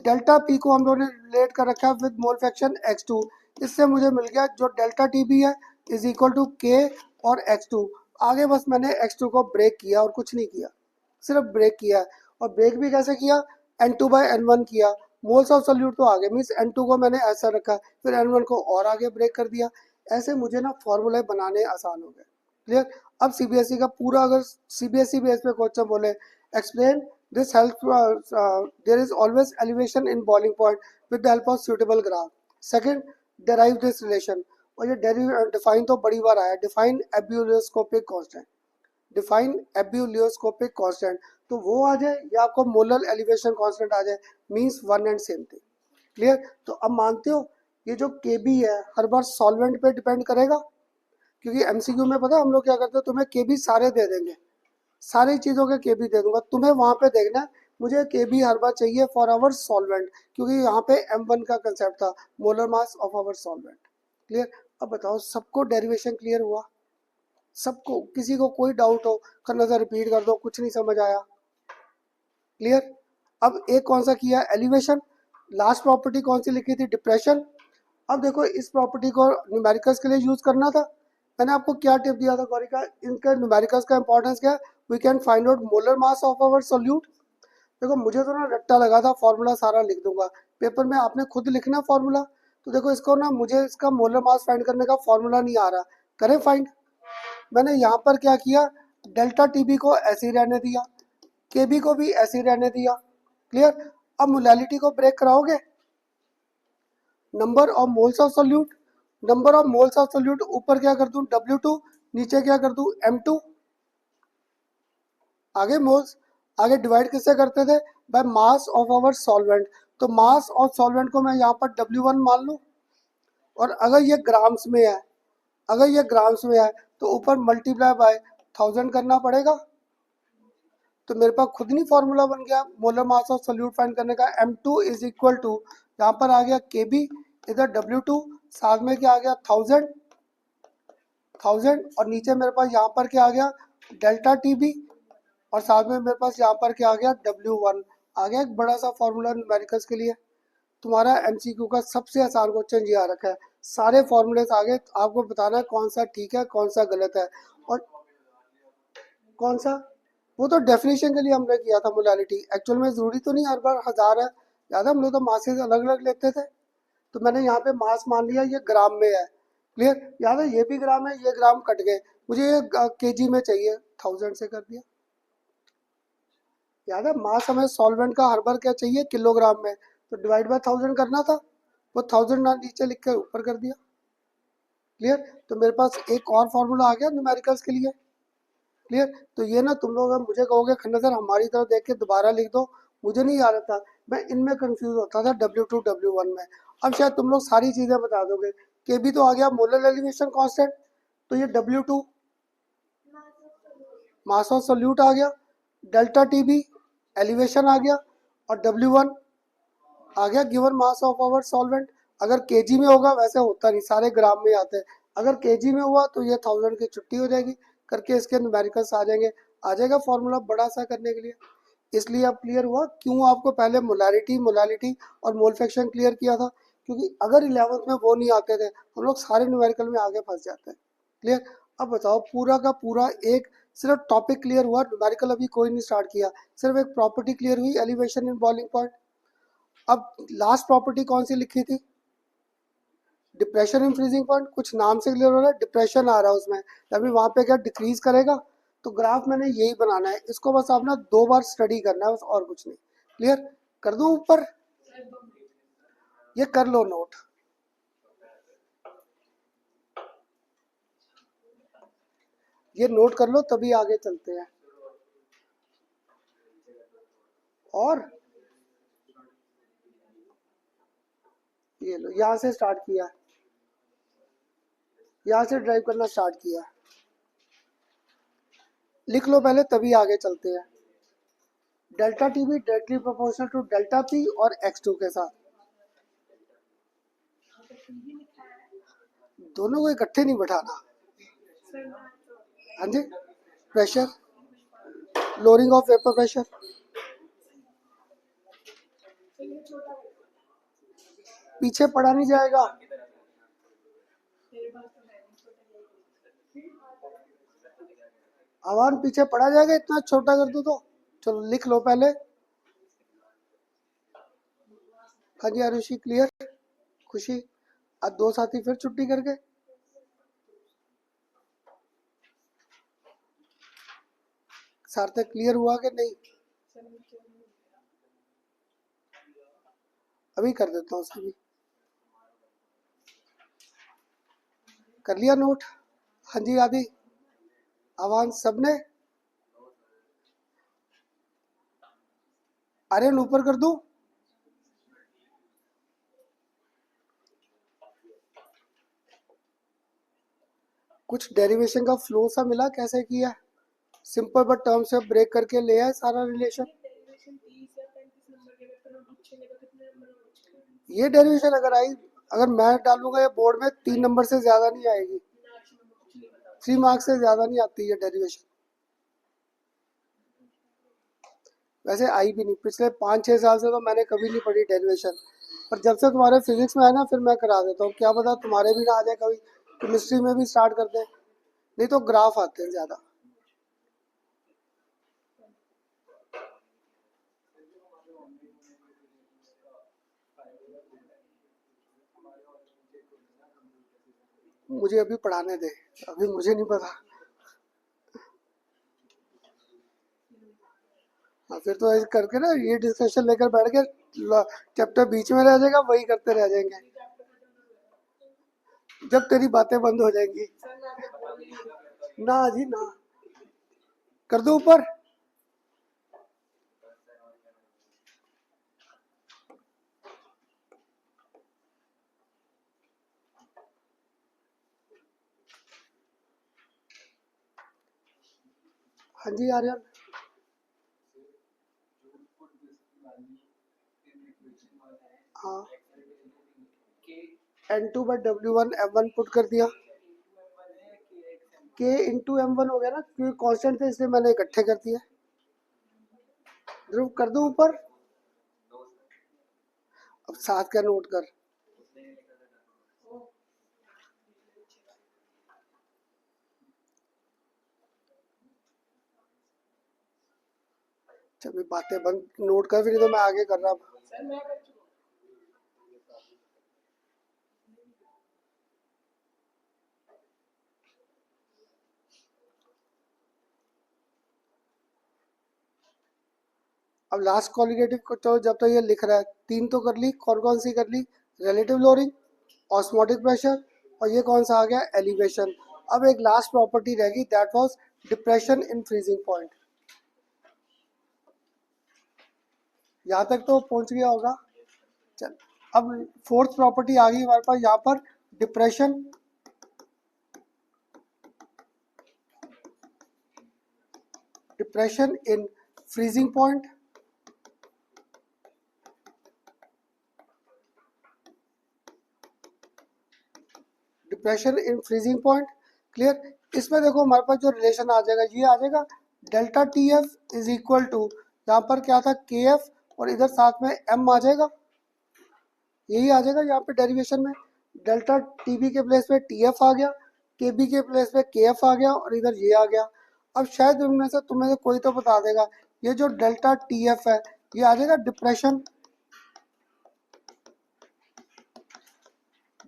Speaker 1: डेल्टा पी को हम लोगों ने रिलेट कर रखा है विद मोल फ्रैक्शन x2, इससे मुझे मिल गया जो डेल्टा टी बी है इज इक्वल टू के और x2। आगे बस मैंने x2 को ब्रेक किया और कुछ नहीं किया, सिर्फ ब्रेक किया है। और ब्रेक भी कैसे किया, n2 बाई n1 किया, मोल्स ऑफ सोल्यूट तो आगे, मीन्स n2 को मैंने ऐसा रखा, फिर n1 को और आगे ब्रेक कर दिया। ऐसे मुझे ना फॉर्मूले बनाने आसान हो गए। क्लियर, अब सीबीएसई का पूरा, अगर सीबीएसई बेस पे क्वेश्चन बोले explain This helps, there is always elevation in boiling point with the help of suitable graph. Second, derive this relation. और ये define तो बड़ी बार आया, define ebullioscopic constant. Define ebullioscopic constant, तो वो आ जाए या आपको molar elevation constant आ जाए, means one and same thing. Clear? तो अब मानते हो ये जो KB है हर बार सॉल्वेंट पे डिपेंड करेगा, क्योंकि एमसीक्यू में पता है हम लोग क्या करते हैं, तुम्हें KB सारे दे देंगे, सारी चीज़ों के KB दे दूंगा, तुम्हें वहाँ पे देखना है मुझे KB हर बार चाहिए फॉर आवर सॉल्वेंट, क्योंकि यहाँ पे M1 का कंसेप्ट था, molar mass of our solvent. Clear? अब बताओ सबको डेरिवेशन क्लियर हुआ? सबको? किसी को कोई डाउट हो करना था रिपीट कर दो, कुछ नहीं समझ आया? क्लियर? अब एक कौन सा किया? एलिवेशन. लास्ट प्रॉपर्टी कौन सी लिखी थी? डिप्रेशन. अब देखो इस प्रॉपर्टी को न्यूमेरिकल्स के लिए यूज करना था. मैंने आपको क्या टिप दिया था गौरिका, इनका न्यूमेरिकल्स का इंपॉर्टेंस क्या है? We can find out molar mass of our solute. देखो मुझे तो ना रट्टा लगा था, फॉर्मूला सारा लिख दूंगा, पेपर में आपने खुद लिखना फॉर्मूला. तो देखो इसको ना मुझे इसका मोलर मास फाइंड करने का फॉर्मूला नहीं आ रहा, करें फाइंड. मैंने यहाँ पर क्या किया, डेल्टा टीबी को ऐसे ही रहने दिया, केबी को भी ऐसे ही रहने दिया. क्लियर? अब मोलैलिटी को ब्रेक कराओगे, number of moles of solute, number of moles of solute ऊपर क्या कर दूं W2, नीचे क्या कर दूं M2, आगे मोल्स, आगे डिवाइड किससे करते थे? By mass of our solvent. तो मास ऑफ सॉल्वेंट को मैं यहाँ पर W1 मान लूँ, और अगर ये ग्राम्स में है, अगर ये ग्राम्स में है तो ऊपर मल्टीप्लाई बाय 1000 करना पड़ेगा. तो मेरे पास खुद नहीं फॉर्मूला बन गया molar mass of solute find करने का. M2 इज इक्वल टू, यहाँ पर आ गया KB, इधर W2, साथ में क्या आ गया 1000, और नीचे मेरे पास यहाँ पर क्या आ गया डेल्टा TB, और साथ में मेरे पास यहाँ पर क्या आ गया W1 आ गया. एक बड़ा सा फॉर्मूला न्यूमेरिकल्स के लिए. तुम्हारा MCQ का सबसे आसान क्वेश्चन ये आ रखा है, सारे फॉर्मूलेस आ गए, आपको बताना है कौन सा ठीक है कौन सा गलत है. और कौन सा, वो तो डेफिनेशन के लिए हमने किया था मोलैलिटी, एक्चुअल में ज़रूरी तो नहीं हर बार 1000 है, ज़्यादा हम लोग तो मासेस अलग अलग लेते थे. तो मैंने यहाँ पे मास मान लिया ये ग्राम में है. क्लियर? याद है ये भी ग्राम है, ये ग्राम कट गए, मुझे ये केजी में चाहिए, 1000 से कर दिया. याद है मास हमें सॉल्वेंट का हर बार क्या चाहिए किलोग्राम में, तो डिवाइड बाय 1000 करना था, वो 1000 ना नीचे लिख कर ऊपर कर दिया. क्लियर? तो मेरे पास एक और फॉर्मूला आ गया न्यूमेरिकल्स के लिए. क्लियर? तो ये ना तुम लोग मुझे कहोगे खन्ना सर हमारी तरफ देख के दोबारा लिख दो, मुझे नहीं आ रहा था, मैं इनमें कंफ्यूज होता था W2 W1 में. अब शायद तुम लोग सारी चीज़ें बता दोगे. KB तो आ गया मोलर एलिवेशन कांस्टेंट, तो ये W2 मास ऑफ सोल्यूट आ गया, डेल्टा TB एलिवेशन आ गया, और W1 आ गया given mass of our solvent. अगर केजी में होगा, वैसे होता नहीं, सारे ग्राम में आते हैं, अगर केजी में हुआ तो ये 1000 की छुट्टी हो जाएगी करके इसके न्यूमेरिकल्स आ जाएंगे, आ जाएगा फॉर्मूला बड़ा सा करने के लिए. इसलिए अब क्लियर हुआ क्यों आपको पहले मोलैरिटी मोलैलिटी और मोल फ्रैक्शन क्लियर किया था, क्योंकि अगर 11th में वो नहीं आते थे हम लोग सारे न्यूमेरिकल में आगे फंस जाते हैं. क्लियर? अब बताओ पूरा का पूरा एक सिर्फ टॉपिक क्लियर हुआ, न्यूमेरिकल अभी कोई नहीं स्टार्ट किया, सिर्फ एक प्रॉपर्टी क्लियर हुई, एलिवेशन इन बॉइलिंग पॉइंट. अब लास्ट प्रॉपर्टी कौन सी लिखी थी? Depression in freezing point. कुछ नाम से क्लियर हो रहा है, डिप्रेशन आ रहा है उसमें, अभी वहाँ पे क्या डिक्रीज करेगा. तो ग्राफ मैंने यही बनाना है, इसको बस आप ना 2 बार स्टडी करना है बस, और कुछ नहीं. क्लियर? कर दूं ऊपर, ये कर लो नोट. ये नोट कर लो तभी आगे चलते हैं. और ये लो, यहाँ से स्टार्ट किया, यहाँ से ड्राइव करना स्टार्ट किया, लिख लो पहले तभी आगे चलते हैं. Delta TB directly proportional to delta P और x2 के साथ, दोनों को इकट्ठे नहीं बैठाना. हाँ जी, pressure, lowering of vapour pressure, पीछे पड़ा नहीं जाएगा. आवाज पीछे पड़ा जाएगा, इतना छोटा कर दो तो. चलो लिख लो पहले. हाँ जी आरुषि क्लियर? खुशी? आज 2 साथी फिर छुट्टी करके. सार्थक क्लियर हुआ कि नहीं? अभी कर देता हूँ सभी। कर लिया नोट? हाँ जी आदि, आवाज सबने? आर्यन ऊपर कर दूं? कुछ डेरिवेशन का फ्लो सा मिला कैसे किया? सिंपल बट टर्म से ब्रेक करके ले आए सारा रिलेशन। ये डेरिवेशन अगर आई, अगर मैं डालूंगा ये बोर्ड में 3 नंबर से ज्यादा नहीं आएगी, 3 मार्क्स से ज्यादा नहीं आती ये डेरिवेशन। वैसे आई भी नहीं, पिछले 5-6 साल से तो मैंने कभी नहीं पढ़ी डेरिवेशन, पर जब से तुम्हारे फिजिक्स में है ना फिर मैं करा देता हूँ। क्या पता तुम्हारे भी ना आ जाए कभी, केमिस्ट्री में भी स्टार्ट कर दे, नहीं तो ग्राफ आते हैं ज्यादा। मुझे अभी पढ़ाने दे, अभी मुझे नहीं पता। हाँ फिर तो ऐसे करके ना ये डिस्कशन लेकर बैठ के चैप्टर बीच में रह जाएगा, वही करते रह जाएंगे जब तेरी बातें बंद हो जाएंगी। ना जी ना, कर दो ऊपर। हाँ जी आर्यन। हाँ N2/W1 M1 पुट कर दिया, K इंटू M1 हो गया ना, क्योंकि कांस्टेंट थे इसलिए मैंने इकट्ठे कर दिया। ध्रुव कर दो ऊपर। अब साथ का नोट कर। चल बातें बंद, नोट कर, फिर तो मैं आगे कर रहा। अब लास्ट कॉलिगेटिव को तो जब तक ये लिख रहा है, 3 तो कर ली, कौन कौन सी कर ली? रिलेटिव लोअरिंग, ऑस्मोटिक प्रेशर, और ये कौन सा आ गया? एलिवेशन। अब एक लास्ट प्रॉपर्टी रहेगी, that was depression in freezing point. यहाँ तक तो पहुंच गया होगा। चल अब फोर्थ प्रॉपर्टी आ गई हमारे पास यहाँ पर, depression depression in freezing point. Depression in freezing point, clear. इसमें देखो हमारे पास जो रिलेशन आ जाएगा ये आ जाएगा, delta T F is equal to, यहाँ पर क्या था के एफ, और इधर साथ में एम आ जाएगा, यही आ जाएगा यहाँ पे डेरिवेशन में। डेल्टा टी बी के प्लेस पे टी एफ आ गया, के बी के प्लेस पे के एफ आ गया, और इधर ये आ गया। अब शायद उनमें से तुम्हें से कोई तो बता देगा, ये जो डेल्टा टी एफ है ये आ जाएगा डिप्रेशन,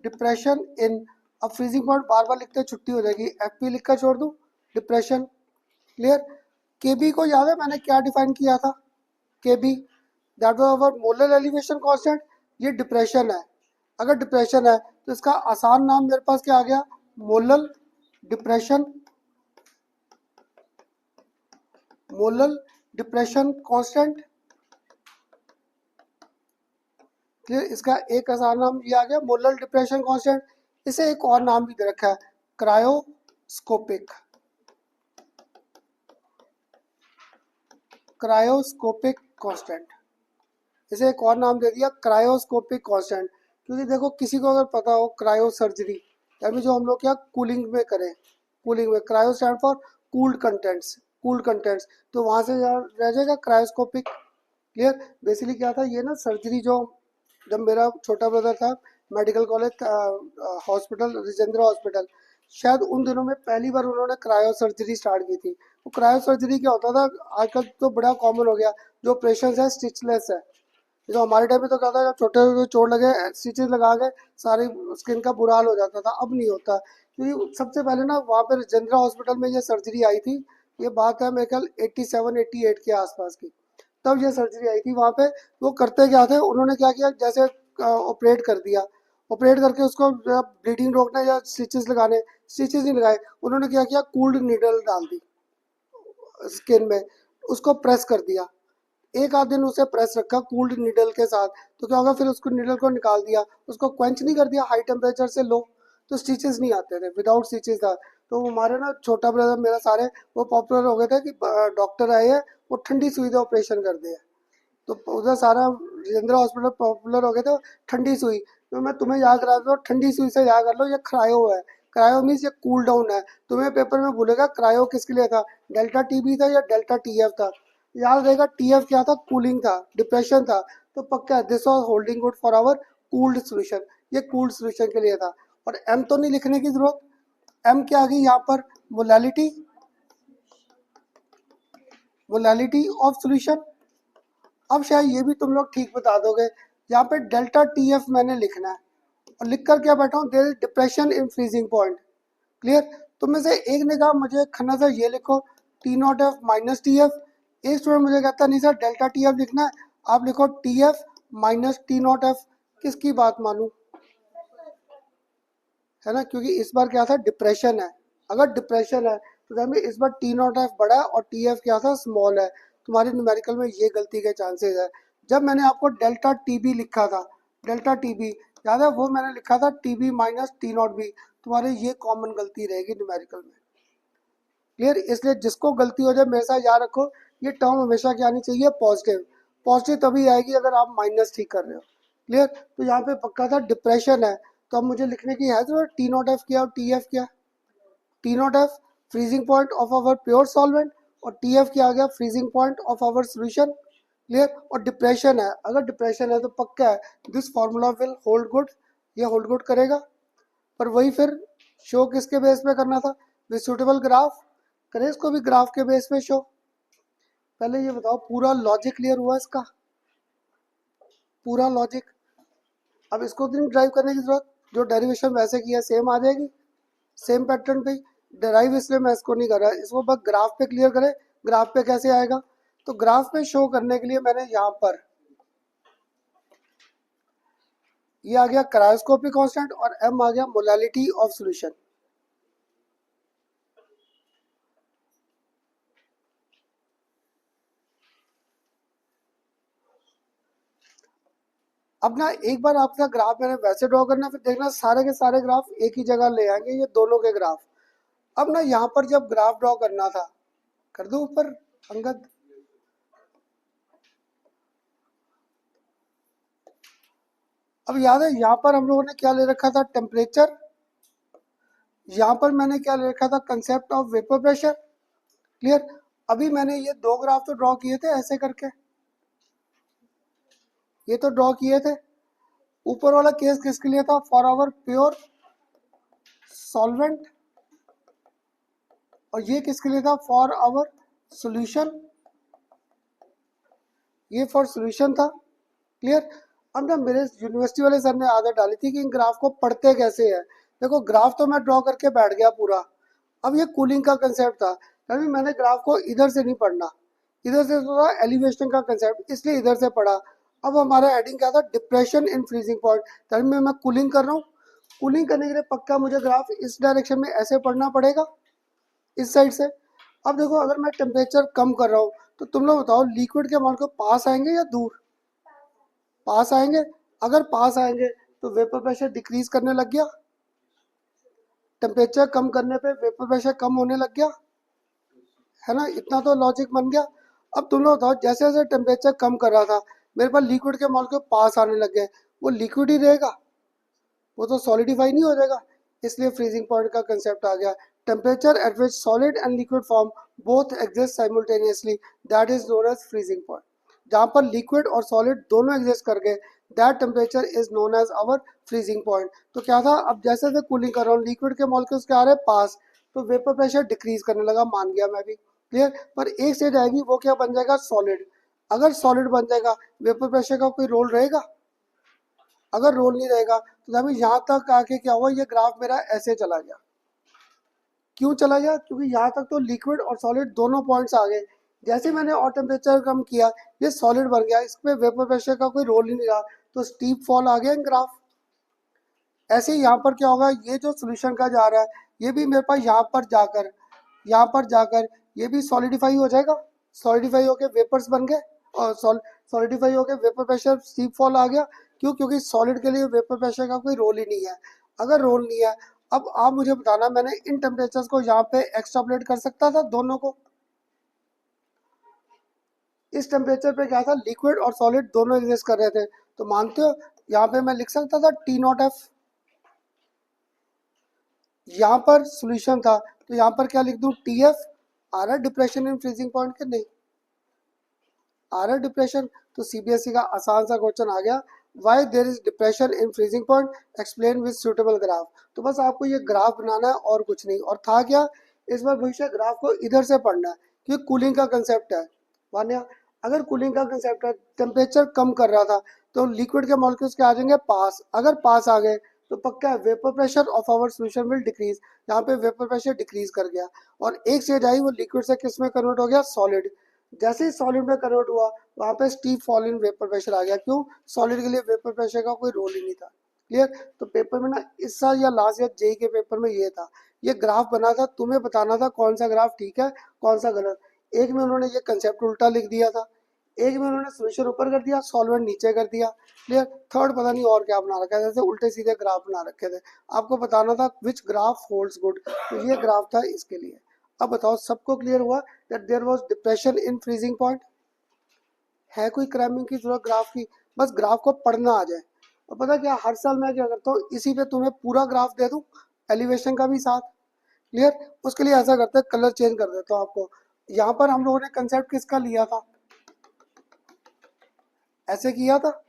Speaker 1: डिप्रेशन इन, अब फ्रीजिंग पॉइंट बार बार लिखते छुट्टी हो जाएगी, एफ पी लिख कर छोड़ दूँ, डिप्रेशन, क्लियर। के बी को याद है मैंने क्या डिफाइन किया था? K B that was our molar elevation constant. ये डिप्रेशन है, अगर डिप्रेशन है तो इसका आसान नाम मेरे पास क्या आ गया? Molar depression, molar depression constant, clear. इसका एक आसान नाम ये आ गया, मोलर डिप्रेशन कांस्टेंट। इसे एक और नाम भी दे रखा है, क्रायोस्कोपिक, क्रायोस्कोपिक कांस्टेंट। इसे एक और नाम दे दिया, क्रायोस्कोपिक कांस्टेंट। क्योंकि देखो किसी को अगर पता हो क्रायो सर्जरी, यानी जो हम लोग क्या कूलिंग में करें, कूलिंग में, cryo stand for cooled contents, cooled contents, तो वहां से रह जाएगा क्रायोस्कोपिक, क्लियर। बेसिकली क्या था ये ना, सर्जरी जो, जब मेरा छोटा ब्रदर था medical college hospital, Rajendra hospital, शायद उन दिनों में पहली बार उन्होंने क्रायो सर्जरी स्टार्ट की थी। तो क्रायो सर्जरी क्या होता था, आजकल तो बड़ा कॉमन हो गया, जो ऑपरेशन है स्टिचलेस है। जो हमारे टाइम में तो क्या था, जब छोटे चोट लगे स्टिचेस लगा के सारी स्किन का बुरा हाल हो जाता था, अब नहीं होता। क्योंकि सबसे पहले ना वहाँ पर राजेंद्र हॉस्पिटल में ये सर्जरी आई थी, ये बात है मेरे ख्याल 87-88 के आसपास की। तब ये सर्जरी आई थी वहाँ पे। वो करते क्या थे, उन्होंने क्या किया, जैसे ऑपरेट कर दिया, ऑपरेट करके उसको ब्लीडिंग रोकना या स्टिचेस लगाने, स्टिचेस नहीं लगाए, उन्होंने क्या किया, कूल्ड नीडल डाल दी स्किन में, उसको प्रेस कर दिया। एक आध दिन उसे प्रेस रखा कूल्ड नीडल के साथ, तो क्या होगा, फिर उसको नीडल को निकाल दिया, उसको क्वेंच नहीं कर दिया हाई टेम्परेचर से लो, तो स्टिचेस नहीं आते थे, विदाउट स्टिचेस था। तो हमारे ना छोटा ब्रदर मेरा सारे वो पॉपुलर हो गए थे कि डॉक्टर आए हैं वो ठंडी सुई से ऑपरेशन कर दिया। तो उधर सारा राजेंद्र हॉस्पिटल पॉपुलर हो गए थे ठंडी सुई। तो मैं तुम्हें याद करा दो, ठंडी सुई से याद कर लो, ये क्रायो है। क्रायो मीन्स ये कूल डाउन है। तुम्हें पेपर में बोलेगा क्रायो किसके लिए था, डेल्टा टीबी था या डेल्टा टीएफ था। याद रहेगा टीएफ क्या था, कूलिंग था, डिप्रेशन था। तो पक्का this was holding good for our cooled solution, ये कूल्ड सोल्यूशन के लिए था। और एम तो नहीं लिखने की जरूरत, एम क्या आ गई यहाँ पर, मोलैलिटी, मोलैलिटी ऑफ सोल्यूशन। अब शायद ये भी तुम लोग ठीक बता दोगे, यहाँ पे डेल्टा टी एफ मैंने लिखना है और लिख कर क्या बैठा हूँ, there is depression in freezing point. Clear. तुम में से एक ने कहा मुझे खन्ना सर ये लिखो T not F minus T F. एक स्टूडेंट मुझे कहता नहीं सर डेल्टा टी एफ लिखना है, आप लिखो T F minus T not F. किसकी बात मानूं, है ना, क्योंकि इस बार क्या था, डिप्रेशन है। अगर डिप्रेशन है तो हमें इस बार टी नॉट एफ बड़ा है और टी एफ क्या था, स्मॉल है। तुम्हारे न्यूमेरिकल में ये गलती के चांसेस है। जब मैंने आपको डेल्टा टी बी लिखा था, डेल्टा टी बी याद है, वो मैंने लिखा था T B minus T not B. तुम्हारे ये कॉमन गलती रहेगी न्यूमेरिकल में। क्लियर। इसलिए जिसको गलती हो जाए मेरे साथ याद रखो, ये टर्म हमेशा क्या आनी चाहिए, पॉजिटिव। पॉजिटिव तभी आएगी अगर आप माइनस ठीक कर रहे हो। क्लियर। तो यहाँ पे पक्का था डिप्रेशन है, तो अब मुझे लिखने की है तो टी नॉट एफ क्या और टी एफ क्या, T not F freezing point of our pure solvent और टी एफ क्या आ गया, freezing point of our solution. Clear. और डिप्रेशन है, अगर डिप्रेशन है तो पक्का है this formula will hold good, ये होल्ड गुड करेगा। पर वही फिर शो किसके बेस पे करना था, विद सुटेबल ग्राफ। करें इसको भी ग्राफ के बेस पे शो। पहले ये बताओ पूरा लॉजिक क्लियर हुआ इसका, पूरा लॉजिक। अब इसको नहीं ड्राइव करने की जरूरत, जो डेरिवेशन वैसे किया सेम आ जाएगी, सेम पैटर्न पे ड्राइव, इसलिए मैं इसको नहीं कर रहा, इसको बस ग्राफ पे क्लियर करें। ग्राफ पे कैसे आएगा, तो ग्राफ पे शो करने के लिए मैंने यहाँ पर ये आ गया क्रायोस्कोपिक कांस्टेंट और एम आ गया मोलैलिटी ऑफ सॉल्यूशन। अब ना एक बार आपका ग्राफ मैंने वैसे ड्रॉ करना, फिर देखना सारे के सारे ग्राफ एक ही जगह ले आएंगे, ये दोनों के ग्राफ। अब ना यहाँ पर जब ग्राफ ड्रॉ करना था, कर दो ऊपर अंगद। अब याद है यहाँ पर हम लोगों ने क्या ले रखा था, टेम्परेचर। यहाँ पर मैंने क्या ले रखा था, concept of vapour pressure. Clear. अभी मैंने ये दो ग्राफ तो ड्रॉ किए थे ऐसे करके, ये तो ड्रॉ किए थे। ऊपर वाला केस किसके लिए था, फॉर आवर प्योर सॉल्वेंट, और ये किसके लिए था, फॉर आवर सॉल्यूशन, ये फॉर सॉल्यूशन था। क्लियर। अब ना मेरे यूनिवर्सिटी वाले सर ने आदत डाली थी कि इन ग्राफ को पढ़ते कैसे है। देखो ग्राफ तो मैं ड्रॉ करके बैठ गया पूरा, अब ये कूलिंग का कंसेप्ट था, तभी मैंने ग्राफ को इधर से नहीं पढ़ना, इधर से थोड़ा एलिवेशन का कंसेप्ट, इसलिए इधर से पढ़ा। अब हमारा हेडिंग क्या था, डिप्रेशन इन फ्रीजिंग पॉइंट, तभी मैं कूलिंग कर रहा हूँ। कूलिंग करने के लिए पक्का मुझे ग्राफ इस डायरेक्शन में ऐसे पढ़ना पड़ेगा, इस साइड से। अब देखो अगर मैं टेम्परेचर कम कर रहा हूँ तो तुम लोग बताओ लिक्विड के अमाउंट को पास आएंगे या दूर, पास आएंगे। अगर पास आएंगे तो वेपर प्रेशर डिक्रीज करने लग गया, टेम्परेचर कम करने पे वेपर प्रेशर कम होने लग गया, है ना, इतना तो लॉजिक बन गया। अब तुम लोग बताओ जैसे जैसे टेम्परेचर कम कर रहा था मेरे पास लिक्विड के मॉल के पास आने लग गए, वो लिक्विड ही रहेगा, वो तो सॉलिडिफाई नहीं हो जाएगा। इसलिए फ्रीजिंग पॉइंट का कंसेप्ट आ गया, temperature at which solid and liquid form both exist simultaneously, that is known as freezing point. जहाँ पर लिक्विड और सॉलिड दोनों एग्जिस्ट कर गए, that temperature is known as our freezing point. तो क्या था, अब जैसे जैसे कूलिंग कर रहा हूँ लिक्विड के मॉलिक्यूल्स क्या आ रहे हैं पास, तो वेपर प्रेशर डिक्रीज करने लगा, मान गया मैं भी। क्लियर। पर एक स्टेज आएगी वो क्या बन जाएगा, सॉलिड। अगर सॉलिड बन जाएगा वेपर प्रेशर का कोई रोल रहेगा, अगर रोल नहीं रहेगा तो हमें यहाँ तक आके क्या हुआ, ये ग्राफ मेरा ऐसे चला गया। क्यों चला गया, क्योंकि यहाँ तक तो लिक्विड और सॉलिड दोनों पॉइंट्स आ गए, जैसे मैंने और टेम्परेचर कम किया, ये सॉलिड बन गया, इसमें वेपर प्रेशर का कोई रोल ही नहीं रहा, तो स्टीप फॉल आ गया इन ग्राफ। ऐसे ही यहाँ पर क्या होगा, ये जो सोल्यूशन का जा रहा है ये भी मेरे पास यहाँ पर जाकर ये भी सॉलिडिफाई हो जाएगा, सॉलिडिफाई होके वेपर्स बन गए, और सॉलिडिफाई होके वेपर प्रेशर स्टीप फॉल आ गया। क्यों? क्योंकि सॉलिड के लिए वेपर प्रेशर का कोई रोल ही नहीं है। अगर रोल नहीं है, अब आप मुझे बताना, मैंने इन टेम्परेचर्स को यहाँ पे एक्सट्रापोलेट कर सकता था दोनों को। इस टेम्परेचर पे क्या था, लिक्विड और सॉलिड दोनों एग्जिस्ट कर रहे थे, तो मानते हो यहाँ पे मैं लिख सकता था टी नॉट एफ। यहाँ पर सॉल्यूशन था, तो यहाँ पर क्या लिख दूं, टी एफ। आ रहा है डिप्रेशन इन फ्रीजिंग पॉइंट के नहीं? आ रहा है डिप्रेशन। तो सीबीएसई का आसान सा क्वेश्चन आ गया, why there is depression in freezing point explain with suitable graph. तो बस आपको ये ग्राफ बनाना है और कुछ नहीं। और था क्या, इस बार भविष्य ग्राफ को इधर से पढ़ना है, क्योंकि कूलिंग का कंसेप्ट है। मान्या, अगर कूलिंग का कंसेप्ट है, टेम्परेचर कम कर रहा था, तो लिक्विड के मॉलिक्यूल्स क्या आ जाएंगे, पास। अगर पास आ गए तो पक्का है vapour pressure of our solution will decrease. यहाँ पे वेपर प्रेशर डिक्रीज कर गया, और एक स्टेज आई वो लिक्विड से किस में कन्वर्ट हो गया, सॉलिड। जैसे ही सॉलिड में कन्वर्ट हुआ, वहां पे steep fall in vapour pressure आ गया। क्यों? सॉलिड के लिए वेपर प्रेशर का कोई रोल ही नहीं था। क्लियर? तो पेपर में ना इस साल या लास्ट ईयर जेई के पेपर में ये था, ये ग्राफ बना था, तुम्हें बताना था कौन सा ग्राफ ठीक है कौन सा गलत। एक में उन्होंने ये कंसेप्ट उल्टा लिख दिया था, एक में उन्होंने सोल्यूशन ऊपर कर दिया, सॉल्वेंट नीचे कर दिया। क्लियर? थर्ड पता नहीं और क्या बना रखा है, जैसे उल्टे सीधे ग्राफ बना रखे थे। आपको बताना था विच ग्राफ होल्ड्स गुड, तो ये ग्राफ था इसके लिए। अब बताओ, सबको क्लियर हुआ that there was depression in freezing point? है कोई क्रैमिंग की जरूरत ग्राफ की? बस ग्राफ को पढ़ना आ जाए। और पता क्या, हर साल मैं क्या करता हूँ, इसी पे तुम्हें पूरा ग्राफ दे दूँ, एलिवेशन का भी साथ। क्लियर? उसके लिए ऐसा करते हैं, कलर चेंज कर देता हूँ आपको। यहाँ पर हम लोगों ने कंसेप्ट किसका लिया था, ऐसे किया था,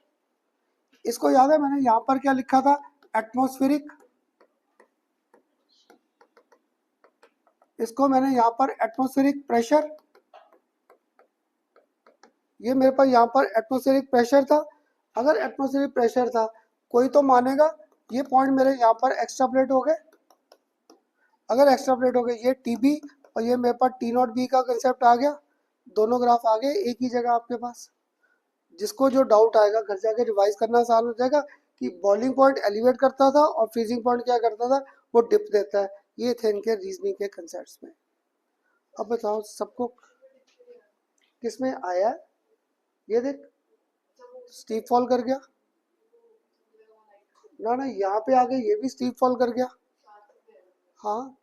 Speaker 1: इसको याद है? मैंने यहाँ पर क्या लिखा था, एटमॉस्फेरिक। इसको मैंने यहाँ पर एटमॉस्फेरिक प्रेशर, ये मेरे पास यहाँ पर एटमॉस्फेरिक प्रेशर था। अगर एटमॉस्फेरिक प्रेशर था, कोई तो मानेगा ये पॉइंट मेरे यहाँ पर एक्स्ट्रापोलेट हो गए। अगर एक्स्ट्रापोलेट हो गए, ये टीबी और ये मेरे पास टी नॉट बी का कंसेप्ट आ गया, दोनों ग्राफ आ गए एक ही जगह आपके पास। जिसको जो डाउट आएगा घर जाके रिवाइज करना आसान हो जाएगा कि बॉइलिंग पॉइंट एलिवेट करता था और फ्रीजिंग पॉइंट क्या करता था, वो डिप देता है। ये थे इनके रीजनिंग के कंसेप्ट में। अब बताओ सबको किस में आया है? ये देख, स्टीप फॉल कर गया ना, ना यहाँ पे आगे ये भी स्टीप फॉल कर गया। हाँ,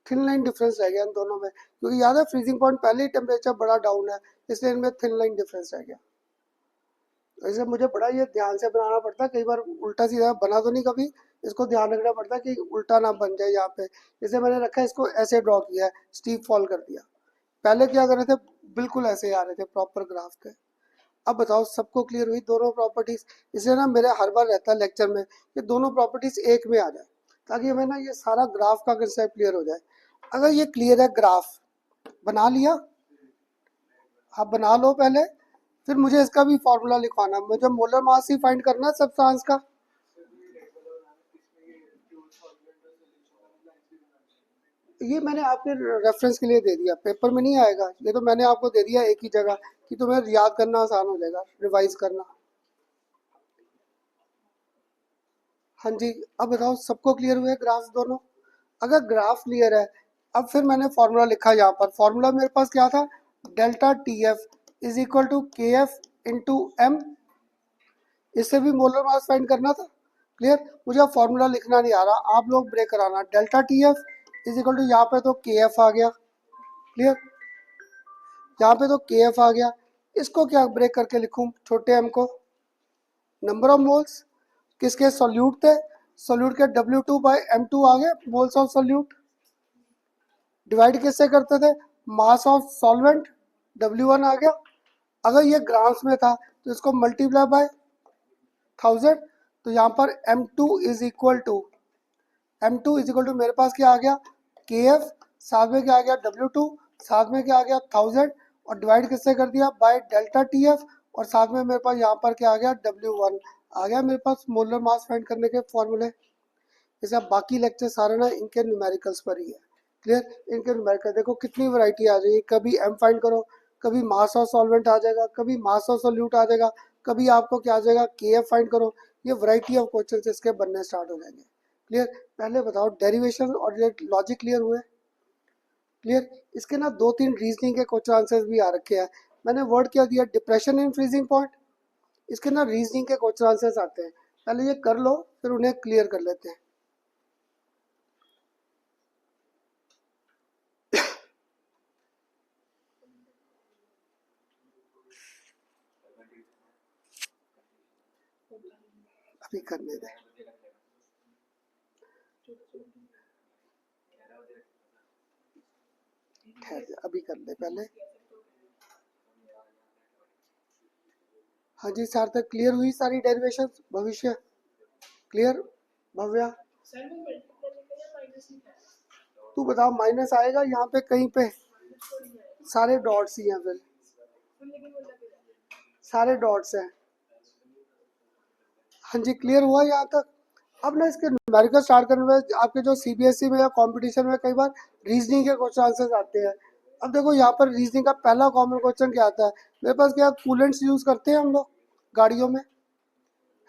Speaker 1: थिन लाइन डिफरेंस रह गया इन दोनों में, क्योंकि याद है फ्रीजिंग पॉइंट पहले ही टेम्परेचर बड़ा डाउन है, इसलिए इनमें थिन लाइन डिफरेंस रह गया। वैसे मुझे बड़ा ये ध्यान से बनाना पड़ता है, कई बार उल्टा सीधा बना तो नहीं कभी, इसको ध्यान रखना पड़ता है कि उल्टा ना बन जाए यहाँ पे। जैसे मैंने रखा है, इसको ऐसे ड्रॉ किया है, स्टीप फॉल कर दिया। पहले क्या कर रहे थे, बिल्कुल ऐसे ही आ रहे थे, प्रॉपर ग्राफ थे। अब बताओ सबको क्लियर हुई दोनों प्रॉपर्टीज? इसलिए ना मेरे हर बार रहता है लेक्चर में कि दोनों प्रॉपर्टीज एक में आ जाए, ताकि हमें ना ये सारा ग्राफ का कंसेप्ट क्लियर हो जाए। अगर ये क्लियर है, ग्राफ बना लिया, आप बना लो पहले, फिर मुझे इसका भी फॉर्मूला लिखवाना, मुझे मोलर मास ही फाइंड करना है सब्सटेंस का। ये मैंने आपके रेफरेंस के लिए दे दिया, पेपर में नहीं आएगा, ये तो मैंने आपको दे दिया एक ही जगह कि तुम्हें याद करना आसान हो जाएगा, रिवाइज करना। हाँ जी, अब बताओ सबको क्लियर हुए ग्राफ दोनों? अगर ग्राफ क्लियर है, अब फिर मैंने फॉर्मूला लिखा यहाँ पर। फॉर्मूला मेरे पास क्या था, delta T F is equal to K F into M. इससे भी मोलर मास फाइंड करना था। क्लियर? मुझे अब फॉर्मूला लिखना नहीं आ रहा, आप लोग ब्रेक कराना। Delta T F is equal to, यहाँ पे तो के एफ आ गया। क्लियर? यहाँ पे तो के एफ आ गया। इसको क्या ब्रेक करके लिखूँ, छोटे एम को? नंबर ऑफ मोल्स किसके सॉल्यूट थे, सॉल्यूट के W2 बाई M2 आ गए, मोल्स ऑफ सॉल्यूट। डिवाइड किससे करते थे, मास ऑफ सॉल्वेंट, W1 आ गया। अगर ये ग्राम्स में था तो इसको मल्टीप्लाई बाय 1000, तो यहाँ पर M2 is equal to, M2 is equal to मेरे पास क्या आ गया, KF, साथ में क्या आ गया W2, साथ में क्या आ गया 1000, और डिवाइड किससे कर दिया, बाय डेल्टा TF, और साथ में मेरे पास यहाँ पर क्या आ गया, W1 आ गया मेरे पास मोलर मास फाइंड करने के फॉर्मूले। जैसे अब बाकी लेक्चर सारे ना इनके न्यूमेरिकल्स पर ही है। क्लियर? इनके न्यूमेरिकल देखो कितनी वैरायटी आ रही है, कभी एम फाइंड करो, कभी मास ऑफ सॉल्वेंट आ जाएगा, कभी मास ऑफ सोल्यूट आ जाएगा, कभी आपको क्या आ जाएगा के एफ फाइंड करो। ये वैरायटी ऑफ क्वेश्चन इसके बनने स्टार्ट हो जाएंगे। क्लियर? पहले बताओ डेरिवेशन और लॉजिक क्लियर हुए? क्लियर? इसके ना 2-3 रीजनिंग के क्वेश्चन आंसर्स भी आ रखे हैं। मैंने वर्ड क्या दिया, डिप्रेशन इन फ्रीजिंग पॉइंट। इसके ना रीजनिंग के क्वेश्चन आंसर्स आते हैं, पहले ये कर लो फिर उन्हें क्लियर कर लेते हैं। अभी करने दें, ठहर जा, अभी कर ले पहले। हाँ जी सार्थक, क्लियर हुई सारी डेरिवेशन? भविष्य क्लियर? भव्या तू बता, माइनस आएगा यहाँ पे कहीं पे? सारे डॉट्स ही हैं, फिर सारे डॉट्स हैं। हाँ जी क्लियर हुआ यहाँ तक? अब ना इसके न्यूमेरिकल स्टार्ट करने में आपके जो सीबीएसई में या कंपटीशन में कई बार रीजनिंग के क्वेश्चन आंसर्स आते हैं। अब देखो यहाँ पर रीजनिंग का पहला कॉमन क्वेश्चन क्या आता है मेरे पास, क्या कूलेंट्स यूज करते हैं हम लोग गाड़ियों में,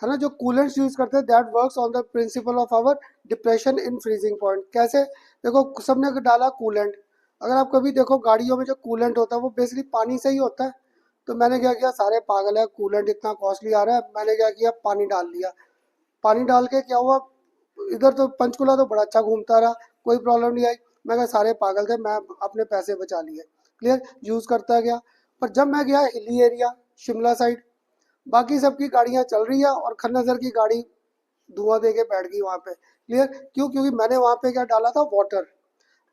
Speaker 1: है ना? जो कूलेंट्स यूज करते हैं that works on the principle of our depression in freezing point. कैसे? देखो सबने डाला कूलेंट, अगर आप कभी देखो गाड़ियों में जो कूलेंट होता है वो बेसिकली पानी से ही होता है। तो मैंने क्या किया, सारे पागल है, कूलेंट इतना कॉस्टली आ रहा है, मैंने क्या किया, पानी डाल दिया। पानी डाल के क्या हुआ, इधर तो पंचकुला तो बड़ा अच्छा घूमता रहा, कोई प्रॉब्लम नहीं आई। मैं कहा सारे पागल थे, मैं अपने पैसे बचा लिए। क्लियर? यूज करता गया। पर जब मैं गया हिली एरिया शिमला साइड, बाकी सबकी गाड़ियां चल रही है और खन्ना सर की गाड़ी धुआं दे के बैठ गई वहां पे। क्लियर? क्यों? क्योंकि मैंने वहां पे क्या डाला था, वाटर।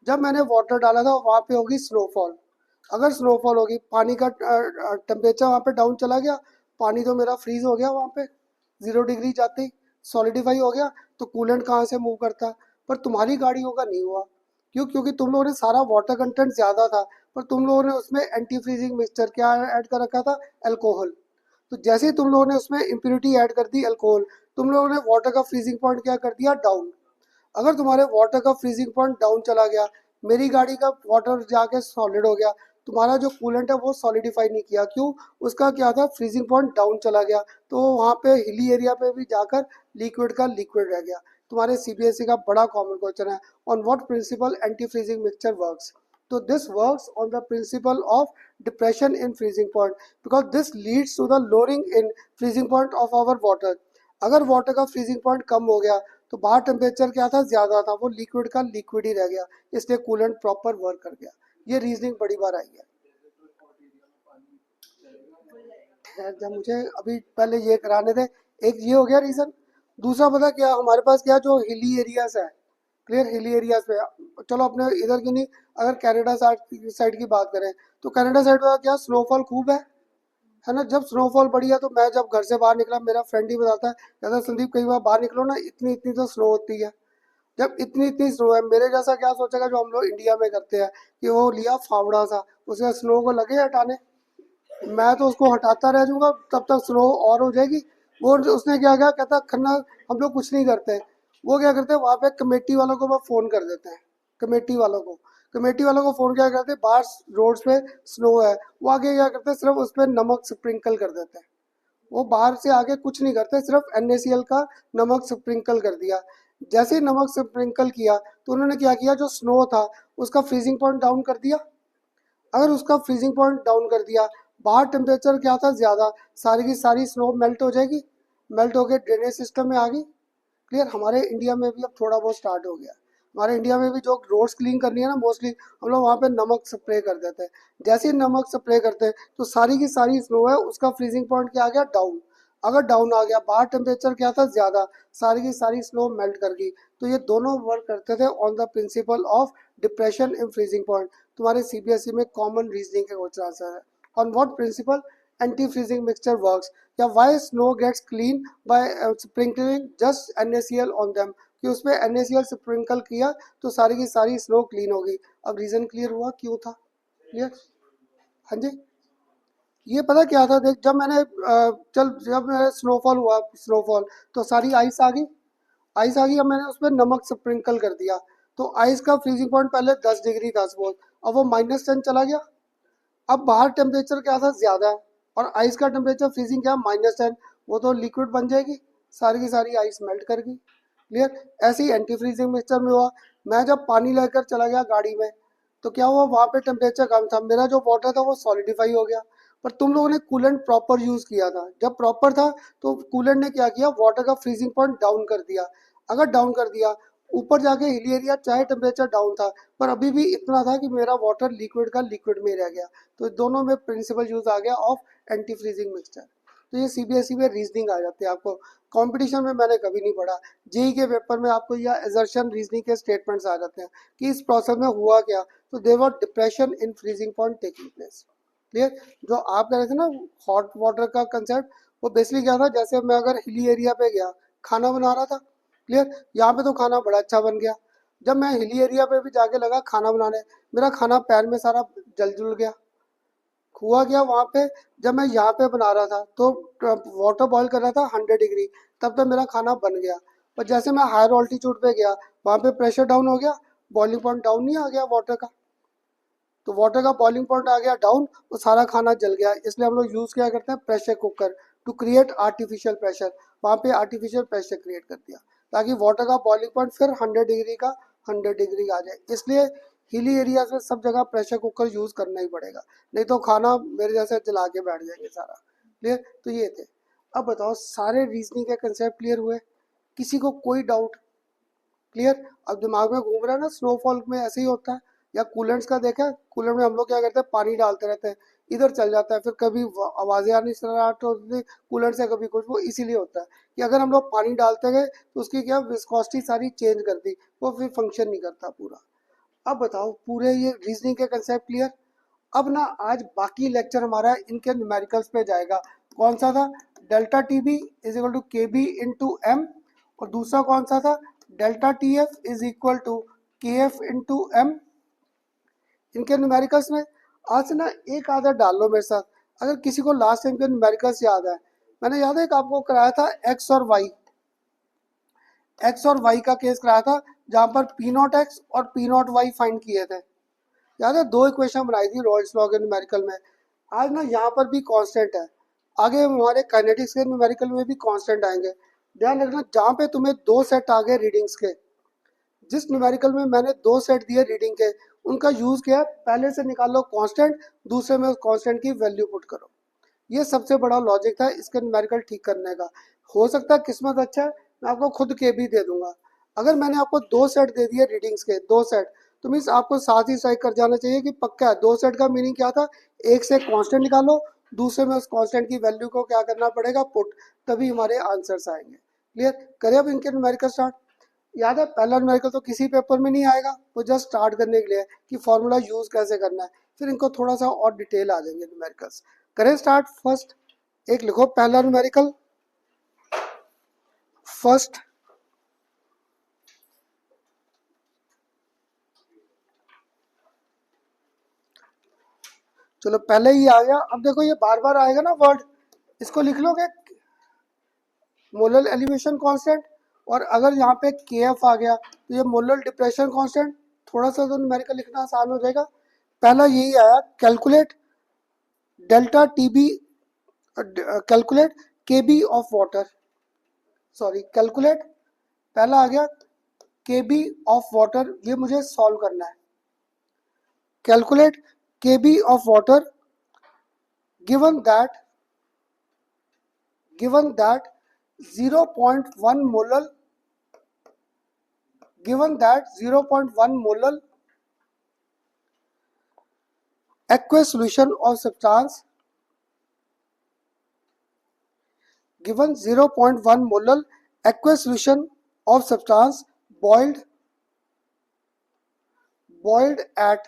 Speaker 1: जब मैंने वाटर डाला था वहां पे होगी स्नोफॉल। अगर स्नोफॉल होगी, पानी का टेम्परेचर वहां पे डाउन चला गया, पानी तो मेरा फ्रीज हो गया वहां पे 0 डिग्री जाते ही, सॉलिडिफाई हो गया, तो कूलेंट कहाँ से मूव करता? पर तुम्हारी गाड़ियों का नहीं हुआ। क्यों? क्योंकि तुम लोगों ने सारा वाटर कंटेंट ज्यादा था, पर तुम लोगों ने उसमें एंटी फ्रीजिंग मिक्सचर क्या ऐड कर रखा था, अल्कोहल। तो जैसे ही तुम लोगों ने उसमें इम्प्योरिटी ऐड कर दी, अल्कोहल, तुम लोगों ने वाटर का फ्रीजिंग पॉइंट क्या कर दिया, डाउन। अगर तुम्हारे वाटर का फ्रीजिंग पॉइंट डाउन चला गया, मेरी गाड़ी का वाटर जाके सॉलिड हो गया, तुम्हारा जो कूलेंट है वो सॉलिडिफाई नहीं किया। क्यों? उसका क्या था, फ्रीजिंग पॉइंट डाउन चला गया, तो वहाँ पे हिली एरिया पे भी जाकर लिक्विड का लिक्विड रह गया। तुम्हारे सीबीएसई का बड़ा कॉमन क्वेश्चन है, on what principle anti freezing mixture works. तो this works on the principle of depression in freezing point, because this leads to the lowering in freezing point of our water. अगर water का freezing point कम हो गया तो बाहर temperature क्या था, ज्यादा था, वो लिक्विड का लिक्विड ही रह गया, इसलिए कूलेंट प्रॉपर वर्क कर गया। ये रीजनिंग बड़ी बार आई है। ठहर जा, मुझे अभी पहले ये कराने दे। एक ये हो गया रीजन। दूसरा पता क्या, हमारे पास क्या, जो हिली एरियाज है, क्लियर, हिली एरियाज पे, चलो अपने इधर की नहीं, अगर कनाडा साइड की बात करें, तो कनाडा साइड में क्या स्नोफॉल खूब है ना? जब स्नोफॉल बढ़ी है, तो मैं जब घर से बाहर निकला, मेरा फ्रेंड ही बताता है, कहता संदीप कई बार बाहर निकलो ना, इतनी इतनी तो स्नो होती है। जब इतनी इतनी स्नो है, मेरे जैसा क्या सोचेगा जो हम लोग इंडिया में करते हैं कि वो लिया फावड़ा सा, उसके स्नो को लगे हटाने, मैं तो उसको हटाता रह जाऊंगा, तब तक स्नो और हो जाएगी। वो उसने क्या किया, कहता खन्ना हम लोग कुछ नहीं करते। वो क्या करते हैं, वहाँ पे कमेटी वालों को वो फोन कर देते हैं, कमेटी वालों को, कमेटी वालों को फोन क्या करते हैं, बाहर रोड्स पे स्नो है, वो आगे क्या करते हैं, सिर्फ उस पर नमक स्प्रिंकल कर देते हैं। वो बाहर से आगे कुछ नहीं करते, सिर्फ NaCl का नमक स्प्रिंकल कर दिया। जैसे ही नमक स्प्रिंकल किया, तो उन्होंने क्या किया, जो स्नो था उसका फ्रीजिंग पॉइंट डाउन कर दिया। अगर उसका फ्रीजिंग पॉइंट डाउन कर दिया, बाहर टेम्परेचर क्या था, ज़्यादा, सारी की सारी स्नो मेल्ट हो जाएगी, मेल्ट होकर ड्रेनेज सिस्टम में आ गई। क्लियर? हमारे इंडिया में भी अब थोड़ा बहुत स्टार्ट हो गया। हमारे इंडिया में भी जो रोड्स क्लीन करनी है ना, मोस्टली हम लोग वहाँ पे नमक स्प्रे कर देते हैं। जैसे ही नमक स्प्रे करते हैं, तो सारी की सारी स्नो है, उसका फ्रीजिंग पॉइंट क्या आ गया, डाउन। अगर डाउन आ गया, बाहर टेम्परेचर क्या था, ज़्यादा, सारी की सारी स्नो मेल्ट कर गई। तो ये दोनों वर्क करते थे on the principle of depression in freezing point. तुम्हारे सीबीएसई में कॉमन रीजनिंग के क्वेश्चन आंसर है। On what principle anti freezing mixture works, या why snow gets clean by sprinkling just NaCl on them, कि उसमें NaCl sprinkle किया तो सारी की सारी स्नो क्लीन हो गई। अब रीजन क्लियर हुआ क्यों था? क्लियर? हाँ जी। ये पता क्या था, देख जब मैंने जब मेरा स्नोफॉल हुआ, स्नोफॉल, तो सारी आइस आ गई, आइस आ गई। अब मैंने उसमें नमक स्प्रिंकल कर दिया, तो आइस का फ्रीजिंग पॉइंट पहले 10 डिग्री था सपोज, अब वो -10 चला गया। अब बाहर टेम्परेचर क्या था, ज़्यादा है, और आइस का टेम्परेचर फ्रीजिंग क्या, -10, वो तो लिक्विड बन जाएगी, सारी की सारी आइस मेल्ट कर गई। क्लियर। ऐसे ही एंटी फ्रीजिंग मिक्सचर में हुआ, मैं जब पानी लेकर चला गया गाड़ी में तो क्या हुआ, वहाँ पे टेम्परेचर कम था, मेरा जो वाटर था वो सॉलिडिफाई हो गया। पर तुम लोगों ने कूलेंट प्रॉपर यूज़ किया था, जब प्रॉपर था तो कूलेंट ने क्या किया, वाटर का फ्रीजिंग पॉइंट डाउन कर दिया। अगर डाउन कर दिया, ऊपर जाके हिली एरिया चाहे टेम्परेचर डाउन था पर अभी भी इतना था कि मेरा वाटर लिक्विड का लिक्विड में रह गया। तो दोनों में प्रिंसिपल यूज आ गया ऑफ एंटी फ्रीजिंग मिक्सचर। तो ये सीबीएसई में रीजनिंग आ जाती है आपको, कंपटीशन में मैंने कभी नहीं पढ़ा। जेई के पेपर में आपको यह एजर्शन रीजनिंग के स्टेटमेंट्स आ जाते हैं कि इस प्रोसेस में हुआ क्या, तो there were depression in freezing point taking place. Clear. जो आप कह रहे थे ना हॉट वाटर का कंसेप्ट, वो बेसिकली क्या था, जैसे मैं अगर हिली एरिया पे गया, खाना बना रहा था, क्लियर, यहाँ पे तो खाना बड़ा अच्छा बन गया। जब मैं हिली एरिया पे भी जाके लगा खाना बनाने, मेरा खाना पैन में सारा जल जुल गया। हुआ क्या वहाँ पे, जब मैं यहाँ पे बना रहा था तो वाटर बॉईल कर रहा था 100 डिग्री, तब तक मेरा खाना बन गया। और जैसे मैं हायर ऑल्टीट्यूड पे गया, वहाँ पे प्रेशर डाउन हो गया, बॉइलिंग पॉइंट डाउन नहीं आ गया वाटर का, तो वाटर का बॉइलिंग पॉइंट आ गया डाउन, वो सारा खाना जल गया। इसलिए हम लोग यूज़ क्या करते हैं, pressure cooker, to create artificial pressure. वहाँ पे आर्टिफिशियल प्रेशर क्रिएट कर दिया ताकि वाटर का बॉइलिंग पॉइंट फिर 100 डिग्री का 100 डिग्री आ जाए। इसलिए हिली एरिया में सब जगह प्रेशर कुकर यूज़ करना ही पड़ेगा, नहीं तो खाना मेरे जैसे जला के बैठ जाएंगे सारा। क्लियर। तो ये थे। अब बताओ, सारे रीजनिंग के कंसेप्ट क्लियर हुए, किसी को कोई डाउट? क्लियर। अब दिमाग में घूम रहा है ना, स्नोफॉल में ऐसे ही होता है। या कूलेंट्स का देखा है, कूलेंट में हम लोग क्या करते हैं, पानी डालते रहते हैं, इधर चल जाता है, फिर कभी आवाजें आनी स्टार्ट होती है कूलेंट से, कभी कुछ। वो इसीलिए होता है कि अगर हम लोग पानी डालते गए तो उसकी क्या विस्कोसिटी सारी चेंज कर दी, वो फिर फंक्शन नहीं करता पूरा। अब बताओ, पूरे ये रीजनिंग के कंसेप्ट क्लियर। अब ना आज बाकी लेक्चर हमारा इनके न्यूमेरिकल्स पे जाएगा। कौन सा था, delta T B is equal to K B into M, और दूसरा कौन सा था, delta T F is equal to K F into M. इनके न्यूमेरिकल्स में आज से ना एक आधा डाल लो मेरे साथ, अगर किसी को लास्ट टाइम के न्यूमेरिकल्स याद है। मैंने याद है एक आपको कराया था एक्स और वाई का केस कराया था, जहाँ पर पी नॉट एक्स और पी नॉट वाई फाइंड किए थे। याद है, दो इक्वेशन बनाई थी रॉल्स लॉ के न्यूमेरिकल में। आज ना यहाँ पर भी कांस्टेंट है, आगे हमारे काइनेटिक्स के न्यूमेरिकल में भी कांस्टेंट आएंगे। ध्यान रखना, जहाँ पे तुम्हें दो सेट आ गए रीडिंग्स के, जिस न्यूमेरिकल में मैंने दो सेट दिए रीडिंग के, उनका यूज किया, पहले से निकाल लो कांस्टेंट, दूसरे में उस कांस्टेंट की वैल्यू पुट करो। ये सबसे बड़ा लॉजिक था इसके न्यूमेरिकल ठीक करने का। हो सकता है किस्मत अच्छा है, मैं आपको खुद के भी दे दूंगा। अगर मैंने आपको दो सेट दे दिए रीडिंग्स के, दो सेट, तो मीन्स आपको साथ ही स्ट्राइक कर जाना चाहिए कि पक्का है। दो सेट का मीनिंग क्या था, एक से कांस्टेंट निकालो, दूसरे में उस कांस्टेंट की वैल्यू को क्या करना पड़ेगा, पुट, तभी हमारे आंसर्स आएंगे। क्लियर। करें अब इनके न्यूमेरिकल स्टार्ट। याद है, पहला न्यूमेरिकल तो किसी पेपर में नहीं आएगा, वो जस्ट स्टार्ट करने के लिए कि फॉर्मूला यूज कैसे करना है, फिर इनको थोड़ा सा और डिटेल आ जाएंगे न्यूमेरिकल्स। करें स्टार्ट। फर्स्ट एक लिखो, पहला न्यूमेरिकल, फर्स्ट, चलो पहले ही आ गया। अब देखो ये बार बार आएगा ना वर्ड, इसको लिख लोगे, मोलर एलिवेशन कांस्टेंट, और अगर यहाँ पे के एफ आ गया तो ये मोलर डिप्रेशन कांस्टेंट। थोड़ा सा तो न्यूमेरिकल लिखना आसान हो जाएगा। पहला यही आया, calculate delta T B, calculate K B of water, sorry calculate, पहला आ गया के बी ऑफ वाटर, ये मुझे सॉल्व करना है। Calculate K B of water given that, given that 0.1 molar, given that 0.1 molar aqueous solution of substance, given 0.1 molar aqueous solution of substance boiled at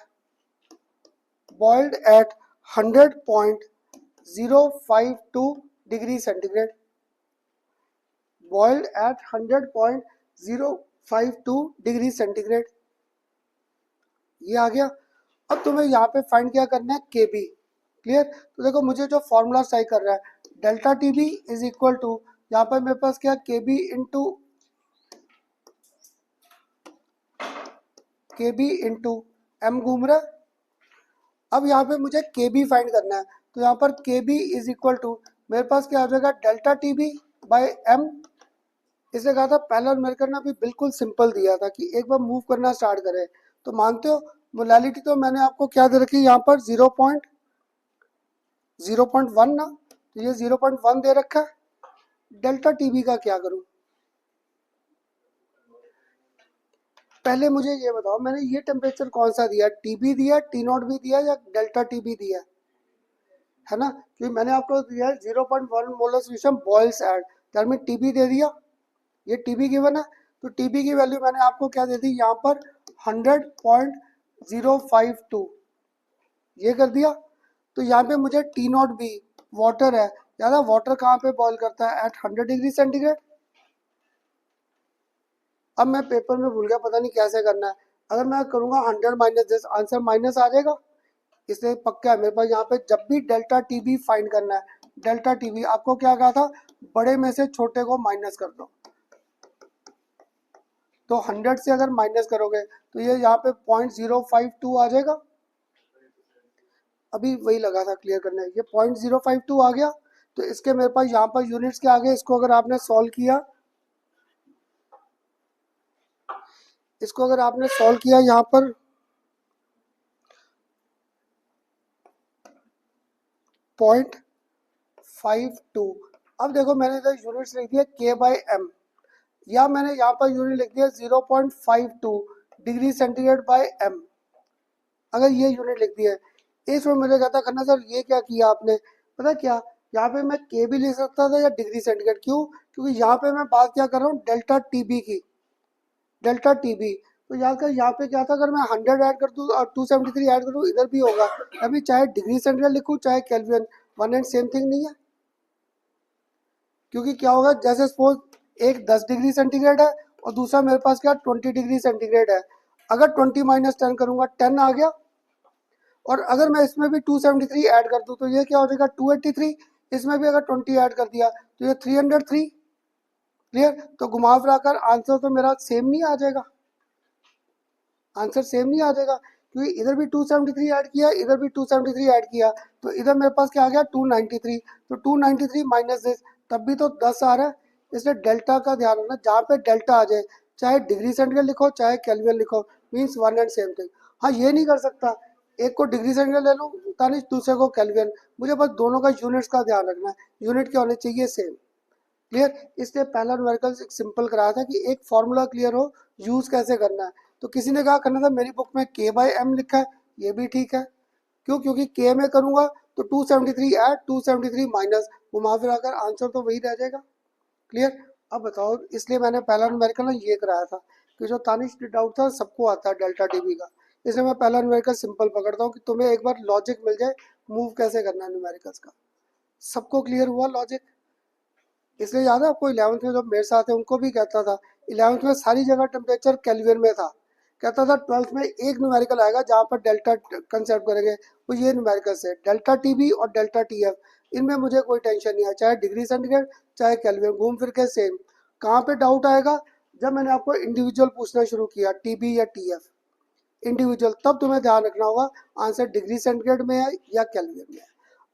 Speaker 1: 100.052 degree centigrade, boiled at 100.052 degree centigrade, ये आ गया। अब तुम्हें यहाँ पे find क्या करना है, के बी। क्लियर। तो देखो मुझे जो फॉर्मूला सही कर रहा है, delta T B is equal to, यहाँ पर मेरे पास क्या, के बी इंटू एम घूम रहा है, अब यहाँ पे मुझे के बी फाइंड करना है, तो यहाँ पर के बी इज इक्वल टू मेरे पास क्या आ जाएगा, delta T B by M. इसने कहा था पहला न्यूमेरिकल ना अभी बिल्कुल सिंपल दिया था कि एक बार मूव करना स्टार्ट करें, तो मानते हो मोलालिटी तो मैंने आपको क्या दे रखी है यहाँ पर 0.1 ना, तो ये 0.1 दे रखा है। डेल्टा टीबी का क्या करूं, पहले मुझे ये बताओ मैंने ये टेम्परेचर कौन सा दिया, टीबी दिया, टी नॉट भी दिया या डेल्टा टीबी दिया है ना, क्योंकि मैंने आपको दिया है 0.1 molar solution boils at, that mean TB दे दिया, ये टीबी गिवन है, तो टीबी की वैल्यू मैंने आपको क्या दे दी यहाँ पर 100.052 ये कर दिया। तो यहाँ पे मुझे टी नॉट भी वाटर है, याद है वाटर कहाँ पे बॉईल करता है, एट 100 डिग्री सेंटीग्रेड। अब मैं पेपर में भूल गया, पता नहीं कैसे करना है, अगर मैं करूँगा 100 माइनस दिस, आंसर माइनस आ जाएगा, इसलिए पक्का है मेरे पास यहाँ पे जब भी डेल्टा टीबी फाइंड करना है, डेल्टा टीबी आपको क्या कहा था, बड़े में से छोटे को माइनस कर दो, तो 100 से अगर माइनस करोगे तो ये यहाँ पे 0.052 आ जाएगा, अभी वही लगा था क्लियर करना है, ये 0.052 आ गया। तो इसके मेरे पास यहाँ पर यूनिट्स क्या आ गए, इसको अगर आपने सॉल्व किया, इसको अगर आपने सॉल्व किया यहाँ पर 0.52, अब देखो मैंने इधर यूनिट्स लिख दिया के बाई एम, या मैंने यहाँ पर यूनिट लिख दिया 0.52 डिग्री सेंटीग्रेड बाई एम, अगर ये यूनिट लिख दिया है, इसमें मुझे कहता खन्ना सर ये क्या किया आपने, पता क्या, यहाँ पे मैं के भी लिख सकता था या डिग्री सेंटीग्रेड, क्यों, क्योंकि यहाँ पे मैं बात क्या कर रहा हूँ डेल्टा टीबी की, डेल्टा टीबी, तो याद कर यहाँ पे क्या था, अगर मैं 100 ऐड कर दूँ और 273 ऐड करूँ इधर भी होगा, अभी चाहे डिग्री सेंटीग्रेड लिखूँ चाहे kelvin, one and same thing नहीं है, क्योंकि क्या होगा, जैसे सपोज एक 10 डिग्री सेंटीग्रेड है और दूसरा मेरे पास क्या 20 डिग्री सेंटीग्रेड है, अगर 20 माइनस 10 करूँगा 10 आ गया, और अगर मैं इसमें भी 273 ऐड कर दूं तो ये क्या हो जाएगा 283, इसमें भी अगर 20 ऐड कर दिया तो ये 303, क्लियर, तो घुमा फिरा कर आंसर तो मेरा सेम नहीं आ जाएगा, आंसर सेम नहीं आ जाएगा, क्योंकि इधर भी 273 ऐड किया, इधर भी 273 ऐड किया, तो इधर मेरे पास क्या आ गया 293, तो 293 माइनस दिस, तब भी तो 10 आ रहा है, इसलिए डेल्टा का ध्यान रखना, जहाँ पे डेल्टा आ जाए चाहे डिग्री सेंटीग्रेड लिखो चाहे केल्विन लिखो, means one and same thing. हाँ ये नहीं कर सकता एक को डिग्री सेंटीग्रेड ले लूँ तानिश, दूसरे को केल्विन, मुझे बस दोनों का यूनिट्स का ध्यान रखना है, यूनिट क्या होने चाहिए सेम, क्लियर। इसलिए पहला न्यूमेरिकल सिंपल कराया था कि एक फॉर्मूला क्लियर हो यूज कैसे करना है, तो किसी ने कहा करना था मेरी बुक में के बाई एम लिखा है, ये भी ठीक है, क्यों, क्योंकि के में करूंगा तो 273 ऐड 273 माइनस, घुमा फिरा कर आंसर तो वही रह जाएगा, क्लियर। अब बताओ, इसलिए मैंने पहला न्यूमेरिकल ना ये कराया था कि जो तानिश डाउट था सबको आता है डेल्टा टीबी का, इसलिए मैं पहला न्यूमेरिकल सिंपल पकड़ता हूँ कि तुम्हें एक बार लॉजिक मिल जाए मूव कैसे करना है न्यूमेरिकल्स का, सबको क्लियर हुआ लॉजिक। इसलिए याद है आपको 11th में जब मेरे साथ है उनको भी कहता था, 11th में सारी जगह टेम्परेचर केल्विन में था, कहता था 12th में एक न्यूमेरिकल आएगा जहाँ पर डेल्टा कंसेप्ट करेंगे, वो ये न्यूमेरिकल है डेल्टा टीबी और डेल्टा टीएफ, इनमें मुझे कोई टेंशन नहीं है, चाहे डिग्री सेंटीग्रेड चाहे केल्विन घूम फिर के सेम। कहाँ पे डाउट आएगा, जब मैंने आपको इंडिविजुअल पूछना शुरू किया टीबी या टीएफ इंडिविजुअल, तब तुम्हें ध्यान रखना होगा आंसर डिग्री सेंटीग्रेड में है या केल्विन में है।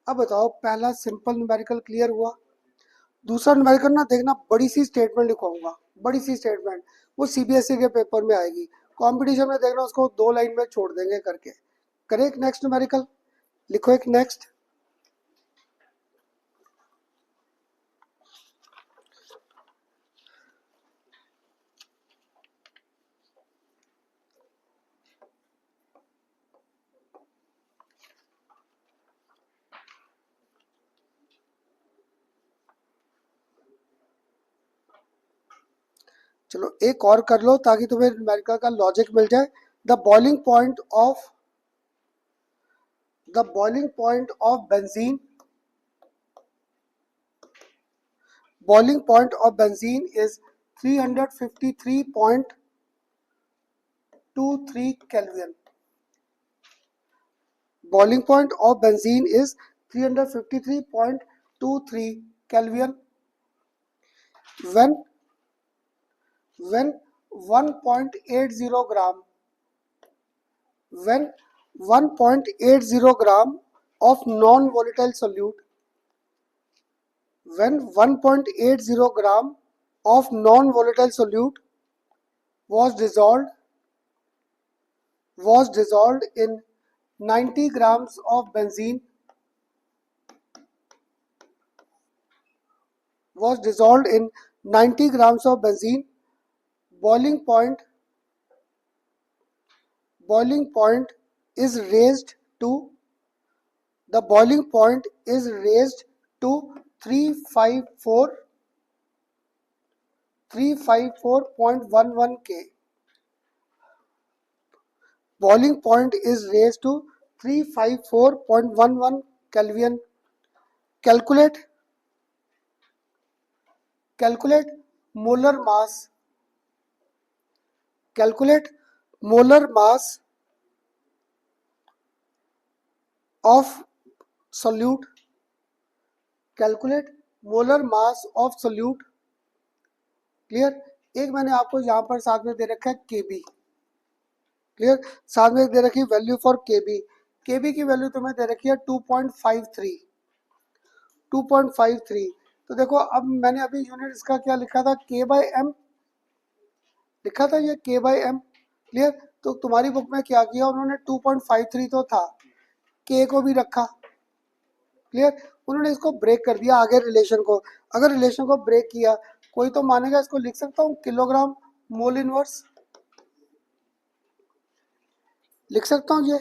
Speaker 1: अब बताओ पहला सिंपल न्यूमेरिकल क्लियर हुआ, दूसरा न्यूमेरिकल ना देखना बड़ी सी स्टेटमेंट लिखवाऊंगा, बड़ी सी स्टेटमेंट, वो सीबीएसई के पेपर में आएगी, कंपटीशन में देखना उसको 2 लाइन में छोड़ देंगे करके, करे एक नेक्स्ट न्यूमेरिकल, लिखो एक नेक्स्ट। चलो एक और कर लो ताकि तुम्हें न्यूमेरिकल का लॉजिक मिल जाए। The boiling point of the boiling point of benzene, boiling point of benzene is 353.23 Kelvin. Boiling point of benzene is 353.23 Kelvin when 1.80 gram when 1.80 gram of non-volatile solute, when 1.80 gram of non-volatile solute was dissolved in 90 grams of benzene, boiling point is raised to the boiling point is raised to 354.11 K. Boiling point is raised to 354.11 Kelvin. Calculate molar mass. Calculate molar mass of solute. Calculate molar mass of solute. Clear. एक मैंने आपको यहाँ पर साथ में दे रखा है Kb. Clear. साथ में दे रखी वैल्यू फॉर Kb. Kb की वैल्यू तुम्हें दे रखी है 2.53. तो देखो अब मैंने अभी यूनिट इसका क्या लिखा था, K/m लिखा था, ये K/m. क्लियर. तो तुम्हारी बुक में क्या किया उन्होंने, 2.53 तो था, K को भी रखा. क्लियर. उन्होंने इसको ब्रेक कर दिया आगे रिलेशन को. अगर रिलेशन को ब्रेक किया कोई तो मानेगा, इसको लिख सकता हूँ किलोग्राम मोल इनवर्स, लिख सकता हूँ ये,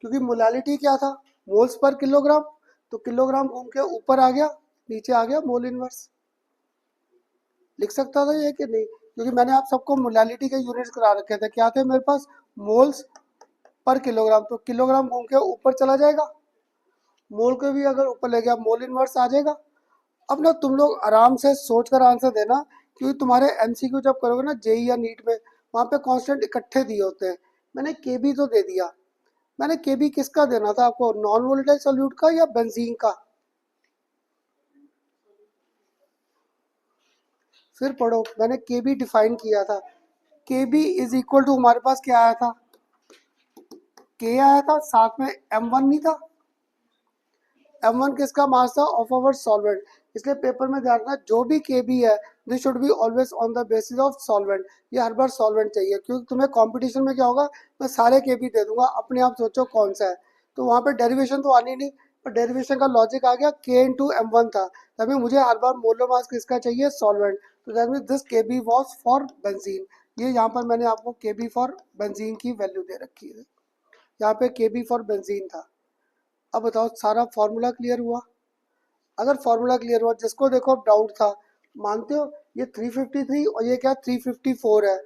Speaker 1: क्योंकि मोलालिटी क्या था, मोल्स पर किलोग्राम. तो किलोग्राम घूम के ऊपर आ गया, नीचे आ गया मोल इनवर्स. लिख सकता था ये कि नहीं, क्योंकि मैंने आप सबको मोलालिटी के यूनिट्स करा रखे थे. क्या थे मेरे पास, मोल्स पर किलोग्राम. तो किलोग्राम घूम के ऊपर चला जाएगा, मोल को भी अगर ऊपर ले गया मोल इनवर्स आ जाएगा. अब ना तुम लोग आराम से सोच कर आंसर देना, क्योंकि तुम्हारे एमसीक्यू जब करोगे ना जेई या नीट में, वहाँ पे कांस्टेंट इकट्ठे दिए होते हैं. मैंने केबी तो दे दिया. मैंने केबी किसका देना था आपको, नॉन वोलेटाइल सॉल्यूट का या बेंजीन का. फिर पढ़ो, मैंने केबी डिफाइन किया था. केबी इज इक्वल टू, हमारे पास क्या आया था, के आया था, साथ में m1 नहीं था. m1 किसका मास था, ऑफ आवर सॉल्वेंट. इसलिए पेपर में ध्यान रखना, जो भी केबी है this should be always on the basis of solvent. ये हर बार सॉल्वेंट चाहिए, क्योंकि तुम्हें कंपटीशन में क्या होगा, मैं सारे केबी दे दूंगा, अपने आप सोचो कौन सा है. तो वहाँ पे डेरिवेशन तो आनी नहीं, पर डेरिवेशन का लॉजिक आ गया, के इंटू m1 था, तभी मुझे हर बार मोलर मास किसका चाहिए, सॉल्वेंट. तो that means this KB was for benzene. ये यहाँ पर मैंने आपको केबी फॉर बेंजीन की वैल्यू दे रखी है, यहाँ पे केबी फॉर बेंजीन था. अब बताओ सारा फॉर्मूला क्लियर हुआ. अगर फॉर्मूला क्लियर हुआ, जिसको देखो डाउट था, मानते हो ये 353 और ये क्या 354 है,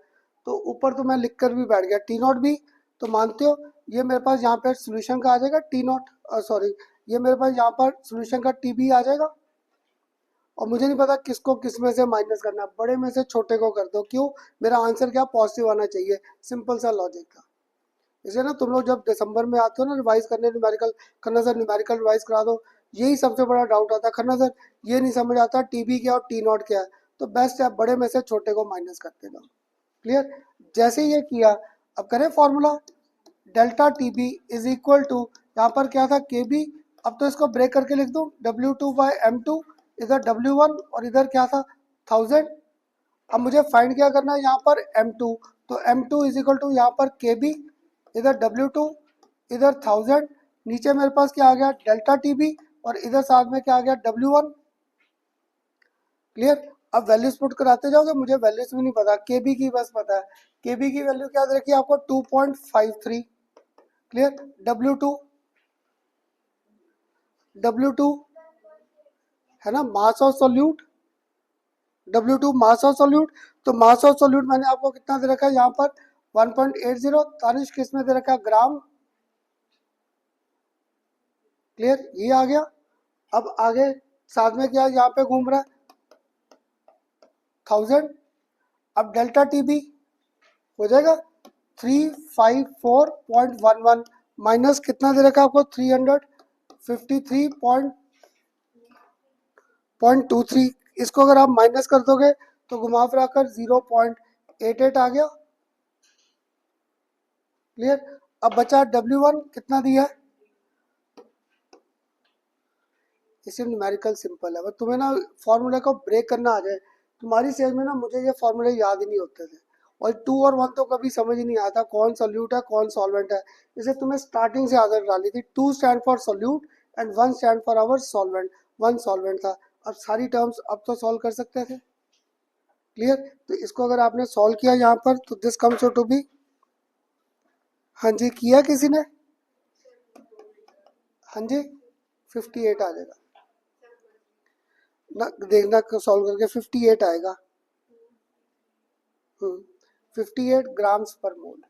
Speaker 1: तो ऊपर तो मैं लिख कर भी बैठ गया टी नॉट भी. तो मानते हो ये मेरे पास यहाँ पर सोल्यूशन का आ जाएगा टी नॉट, सॉरी, ये मेरे पास यहाँ पर सोल्यूशन का टी बी आ जाएगा. और मुझे नहीं पता किसको किस में से माइनस करना, बड़े में से छोटे को कर दो. क्यों, मेरा आंसर क्या पॉजिटिव आना चाहिए, सिंपल सा लॉजिक था. इसलिए ना तुम लोग जब दिसंबर में आते हो ना रिवाइज करने, numerical, Khanna sir numerical revise करा दो. यही सबसे बड़ा डाउट आता है, खन्ना सर ये नहीं समझ आता टीबी क्या और टी नॉट क्या है. तो बेस्ट है बड़े में से छोटे को माइनस करते जाओ. क्लियर. जैसे ये किया, अब करें formula, delta TB is equal to, यहाँ पर क्या था के बी, अब तो इसको ब्रेक करके लिख दूँ W2/m2, इधर W1 और इधर क्या था 1000. अब मुझे फाइंड क्या करना है यहाँ पर m2, तो m2 इज इक्वल टू यहाँ पर के बी, इधर W2, इधर 1000, नीचे मेरे पास क्या आ गया डेल्टा टीबी, और इधर साथ में क्या आ गया W1. क्लियर. अब वैल्यूज पुट कराते जाओगे, मुझे वैल्यूज भी नहीं पता, केबी की बस पता है. केबी की वैल्यू क्या दे रखी है आपको 2.53. क्लियर. W2 है ना mass of solute, W2 mass of solute. तो मास ऑफ सॉल्यूट मैंने आपको कितना दे रखा है यहाँ पर 1.80. तानिश किस में दे रखा है, ग्राम. क्लियर, ये आ गया. अब आगे साथ में क्या यहाँ पे घूम रहा है 1000. अब डेल्टा टीबी हो जाएगा 354.11 माइनस कितना दे रखा है आपको 353.23. इसको अगर आप माइनस कर दोगे तो घुमा फिरा कर 0.88 आ गया. क्लियर. अब बचा W1 कितना दिया है, इसे न्यूमेरिकल सिंपल है। बस तुम्हें ना फॉर्मूले को ब्रेक करना आ जाए। तुम्हारी स्टेज में ना मुझे ये फॉर्मूले याद ही नहीं होते थे, और 2 और 1 तो कभी समझ ही नहीं आता कौन सोल्यूट है कौन सॉल्वेंट है। इसे तुम्हें स्टार्टिंग से आदत डाली थी, 2 stand for solute and 1 stand for our solvent, 1 solvent था। अब सारी टर्म्स अब तो सॉल्व कर सकते थे, क्लियर। तो इसको अगर आपने सॉल्व किया यहाँ पर तो दिस कम्स टू बी, हाँ जी किया किसी ने, हाँ जी 58 आ जाएगा ना, देखना सॉल्व करके 58 आएगा, 58 ग्राम्स पर मोल।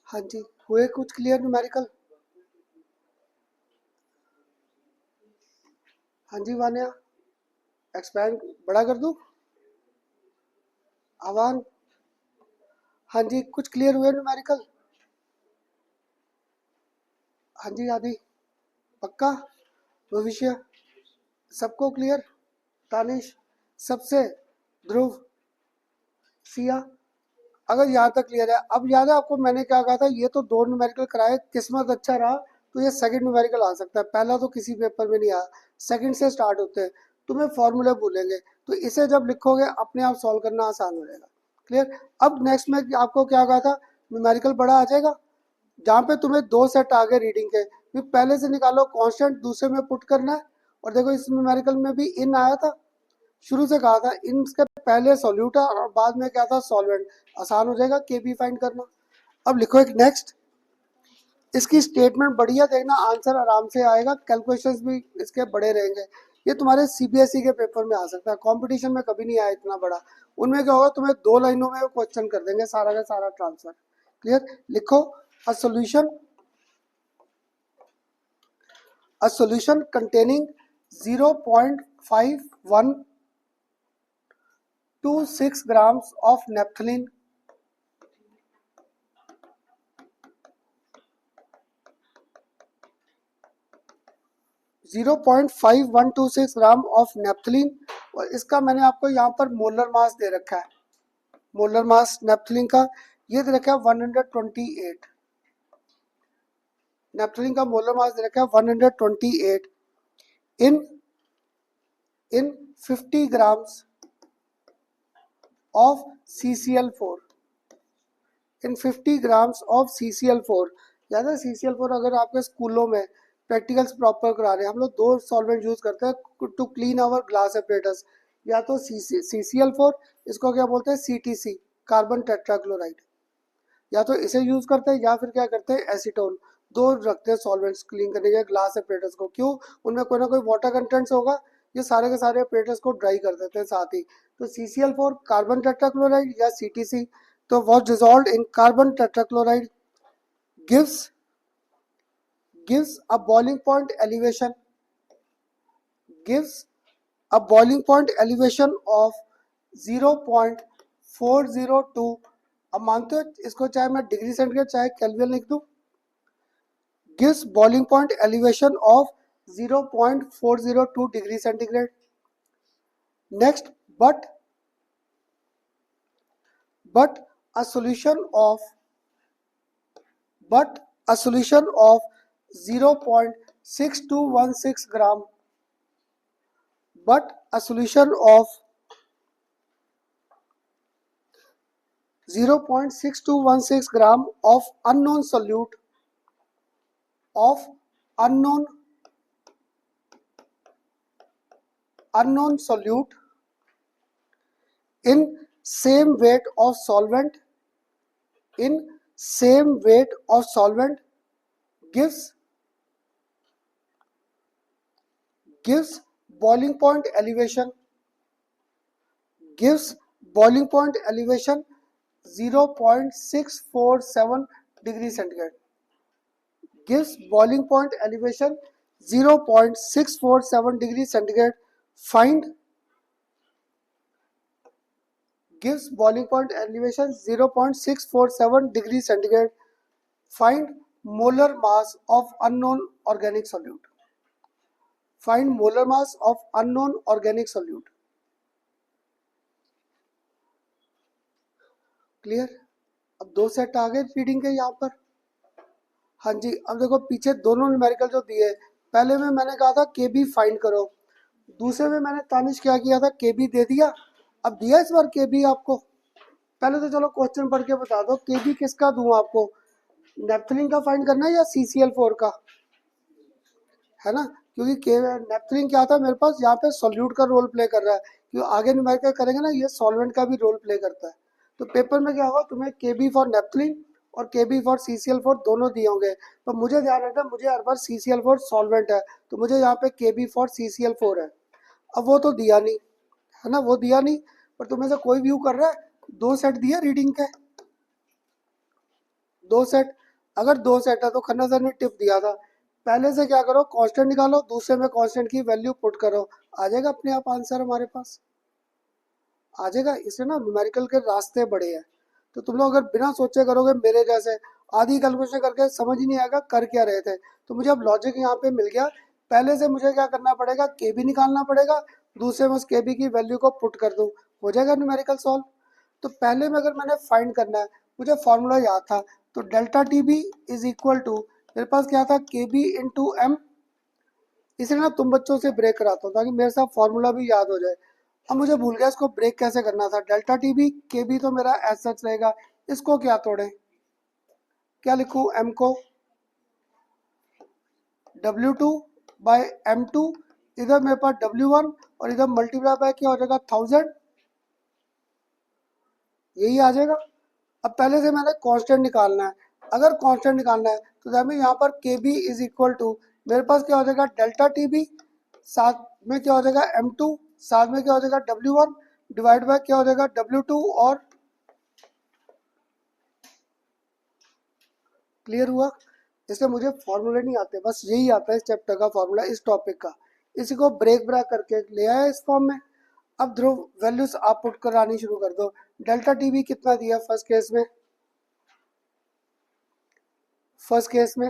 Speaker 1: हाँ जी हुए कुछ क्लियर न्यूमेरिकल, हाँ जी वान्या, एक्सपैंड बड़ा कर दूं, आवान, हाँ जी कुछ क्लियर हुए न्यूमेरिकल, हाँ जी आदि पक्का, भविष्य सबको क्लियर, तानिश सबसे, ध्रुव, सिया, अगर यहाँ तक क्लियर है। अब याद है आपको मैंने क्या कहा था, ये तो 2 न्यूमेरिकल कराए, किस्मत अच्छा रहा तो ये सेकंड न्यूमेरिकल आ सकता है, पहला तो किसी पेपर में नहीं आया, सेकंड से स्टार्ट होते हैं। तुम्हें फॉर्मूले भूलेंगे तो इसे जब लिखोगे अपने आप सॉल्व करना आसान हो जाएगा, क्लियर। अब नेक्स्ट में आपको क्या कहा था, न्यूमेरिकल बड़ा आ जाएगा जहाँ पे तुम्हें 2 सेट आ गए रीडिंग के, फिर पहले से निकालो कांस्टेंट दूसरे में पुट करना है। और देखो इस न्यूमेरिकल में भी इन आया था, शुरू से कहा था इन के पहले सॉल्यूट है और बाद में क्या था सॉल्वेंट, आसान हो जाएगा के बी फाइंड करना। अब लिखो एक नेक्स्ट, इसकी स्टेटमेंट बढ़िया देखना, आंसर आराम से आएगा, कैलकुलेशंस भी इसके बड़े रहेंगे। ये तुम्हारे सीबीएसई के पेपर में आ सकता है, कंपटीशन में कभी नहीं आया इतना बड़ा। उनमें क्या होगा, तुम्हें 2 लाइनों में क्वेश्चन कर देंगे सारा का सारा ट्रांसफर, क्लियर। लिखो a solution containing 0.5126 grams of naphthalene, 0.5126 gram of naphthalene. और इसका मैंने आपको यहाँ पर मोलर मास दे रखा है, मोलर मास नेप्थलीन का ये दे रखा है 128, नेप्थलीन का मोलर मास दे रखा है 128 इन 50 grams of CCl4, in 50 grams of CCl4। याद है CCl4 अगर आपके स्कूलों में प्रैक्टिकल्स प्रॉपर करा रहे हैं, हम लोग 2 सॉल्वेंट यूज करते हैं to clean our glass apparatus, या तो CCl4, इसको क्या बोलते हैं CTC, कार्बन टेट्राक्लोराइड, या तो इसे यूज करते हैं या फिर क्या करते हैं एसीटोन। 2 रखते हैं सॉल्वेंट्स क्लीन करने के ग्लास एपरेटस को, क्यों, उनमें कोई ना कोई वाटर कंटेंट्स होगा, ये सारे के सारे एपरेटस को ड्राई कर देते हैं साथ ही। तो CCl4 कार्बन टेट्राक्लोराइड या CTC, तो was dissolved in carbon tetrachloride gives a boiling point elevation, gives a boiling point elevation of 0.402। अब मानते हो इसको चाहे मैं डिग्री सेंटीग्रेड चाहे केल्विन लिख दूं, gives boiling point elevation of 0.402 degree centigrade. Next, but a solution of 0.6216 gram, but a solution of 0.6216 gram of unknown solute of unknown solute in same weight of solvent, in same weight of solvent gives boiling point elevation, gives boiling point elevation 0.647 degree centigrade, gives boiling point elevation 0.647 degree centigrade. Find, gives boiling point elevation 0.647 degree centigrade. Find molar mass of unknown organic solute. Find molar mass of unknown organic solute. Clear. अब दो set आ गए reading के यहाँ पर। हाँ जी, अब देखो पीछे दोनों न्यूमेरिकल जो दिए, पहले में मैंने कहा था के बी फाइंड करो, दूसरे में मैंने तानिश क्या किया था, के बी दे दिया। अब दिया इस बार के बी आपको, पहले तो चलो क्वेश्चन पढ़ के बता दो के बी किसका दूं आपको, नेपथलीन का फाइंड करना है या CCl4 का, है ना। क्योंकि के नेपथलीन क्या था मेरे पास यहाँ पे सॉल्यूट का रोल प्ले कर रहा है, क्योंकि आगे न्यूमेरिकल करेंगे ना ये सॉल्वेंट का भी रोल प्ले करता है। तो पेपर में क्या होगा, तुम्हें के बी फॉर नेपथलीन और के बी फॉर CCl4 दोनों दिए होंगे। तो मुझे ध्यान रखना, मुझे हर बार CCl4 सॉल्वेंट है, तो मुझे यहाँ पे के बी फॉर CCl4 है। अब वो तो दिया नहीं, है ना, वो दिया नहीं, पर तुम्हें से कोई व्यू कर रहा है, दो सेट दिया रीडिंग के, दो सेट। अगर दो सेट है तो खन्ना सर ने टिप दिया था, पहले से क्या करो, कांस्टेंट निकालो, दूसरे में कांस्टेंट की वैल्यू पुट करो, आ जाएगा अपने आप आंसर हमारे पास, आ जाएगा। इससे ना न्यूमेरिकल के रास्ते बड़े हैं। तो तुम लोग अगर बिना सोचे करोगे मेरे जैसे, आधी कैलकुलेशन करके समझ ही नहीं आएगा कर क्या रहे थे। तो मुझे अब लॉजिक यहाँ पे मिल गया, पहले से मुझे क्या करना पड़ेगा, के बी निकालना पड़ेगा, दूसरे में उस के बी की वैल्यू को पुट कर दूँ, हो जाएगा न्यूमेरिकल सॉल्व। तो पहले में अगर मैंने फाइंड करना है, मुझे फॉर्मूला याद था, तो delta T B is equal to, मेरे पास क्या था, के बी इंटू एम। इसलिए ना तुम बच्चों से ब्रेक कराता हूँ ताकि मेरे साथ फॉर्मूला भी याद हो जाए। अब मुझे भूल गया इसको ब्रेक कैसे करना था, डेल्टा टी बी के बी तो मेरा एज सच रहेगा, इसको क्या तोड़े, क्या लिखूँ, एम को W2 बाई M2, इधर मेरे पास W1 और इधर मल्टीप्लाई बाय क्या हो जाएगा 1000, यही आ जाएगा। अब पहले से मैंने कांस्टेंट निकालना है, अगर कांस्टेंट निकालना है तो हमें यहाँ पर के बी इज इक्वल टू, मेरे पास क्या हो जाएगा डेल्टा टी बी, साथ में क्या हो जाएगा M2, साथ में क्या हो जाएगा W1 डिवाइड बाय क्या हो जाएगा W2। और क्लियर हुआ। इसलिए मुझे फॉर्मूले नहीं आते, बस यही आता है इस चैप्टर का फॉर्मूला, इस टॉपिक का, इसी को ब्रेक ब्रेक करके ले आया इस फॉर्म में। अब ध्रुव वैल्यूज आप पुट करानी शुरू कर दो। डेल्टा टी बी कितना दिया फर्स्ट केस में, फर्स्ट केस में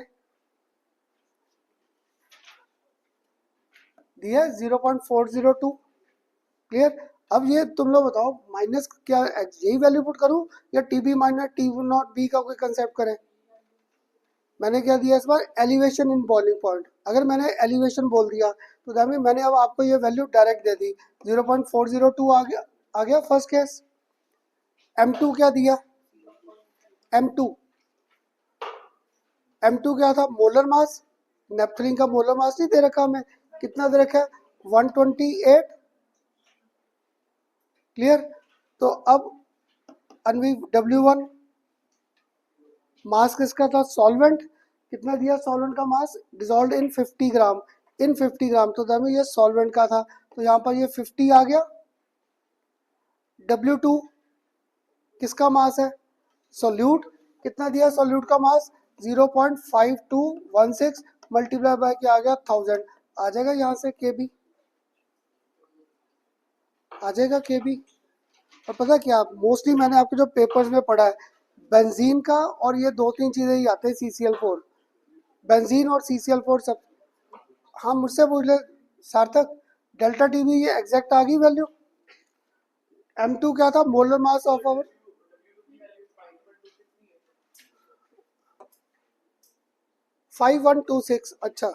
Speaker 1: दिया 0.402, क्लियर। अब ये तुम लोग बताओ माइनस क्या, यही वैल्यू पुट करूं या T B minus T not B का कोई कंसेप्ट करें। मैंने क्या दिया इस बार, एलिवेशन इन बॉइलिंग पॉइंट। अगर मैंने एलिवेशन बोल दिया तो दैट मीन मैंने अब आपको ये वैल्यू डायरेक्ट दे दी, 0.402 आ गया फर्स्ट केस। M2 क्या दिया, M2 M2 क्या था, मोलर मास, नेपथलीन का मोलर मास नहीं दे रखा हमें, कितना दे रखा है 128, क्लियर। तो अब अनवी W1 मास किसका था, सॉल्वेंट, कितना दिया सॉल्वेंट का मास, डिजोल्व इन 50 ग्राम, इन 50 ग्राम, तो हमें ये सॉल्वेंट का था, तो यहाँ पर ये 50 आ गया। W2 किसका मास है, सोल्यूट, कितना दिया सोल्यूट का मास 0.5216 मल्टीप्लाई बाय क्या आ गया 1000, आ जाएगा यहाँ से के बी, आ जाएगा के बी। और पता क्या, मोस्टली मैंने आपके जो पेपर्स में पढ़ा है, बेंजीन का और ये दो तीन चीज़ें ही आते हैं, CCl4, बेंजीन और CCl4 सब। हाँ मुझसे पूछ ले सार्थक, डेल्टा टी बी ये एग्जैक्ट आ गई वैल्यू। M2 क्या था, मोलर मास ऑफ आवर 5126, अच्छा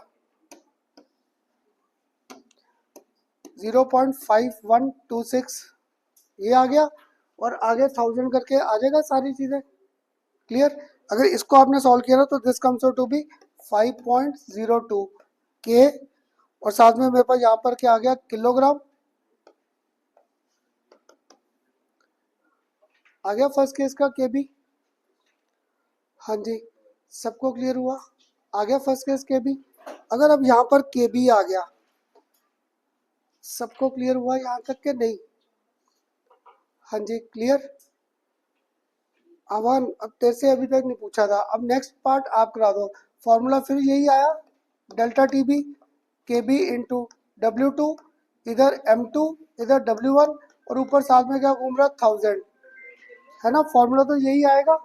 Speaker 1: 0.5126 ये आ गया, और आगे 1000 करके आ जाएगा सारी चीज़ें, क्लियर। अगर इसको आपने सॉल्व किया ना तो this comes out to be 5.02 K, और साथ में मेरे पास यहाँ पर क्या आ गया किलोग्राम, आ गया फर्स्ट केस का के बी। हाँ जी, सबको क्लियर हुआ, आ गया फर्स्ट केस के बी। अगर अब यहाँ पर के बी आ गया, सबको क्लियर हुआ यहाँ तक के नहीं, हाँ जी क्लियर। आवान अब तेरे से अभी तक नहीं पूछा था, अब नेक्स्ट पार्ट आप करा दो। फॉर्मूला फिर यही आया, डेल्टा टी बी के बी इंटू W2, इधर M2, इधर W1, और ऊपर साथ में क्या घूम रहा 1000, है ना, फॉर्मूला तो यही आएगा।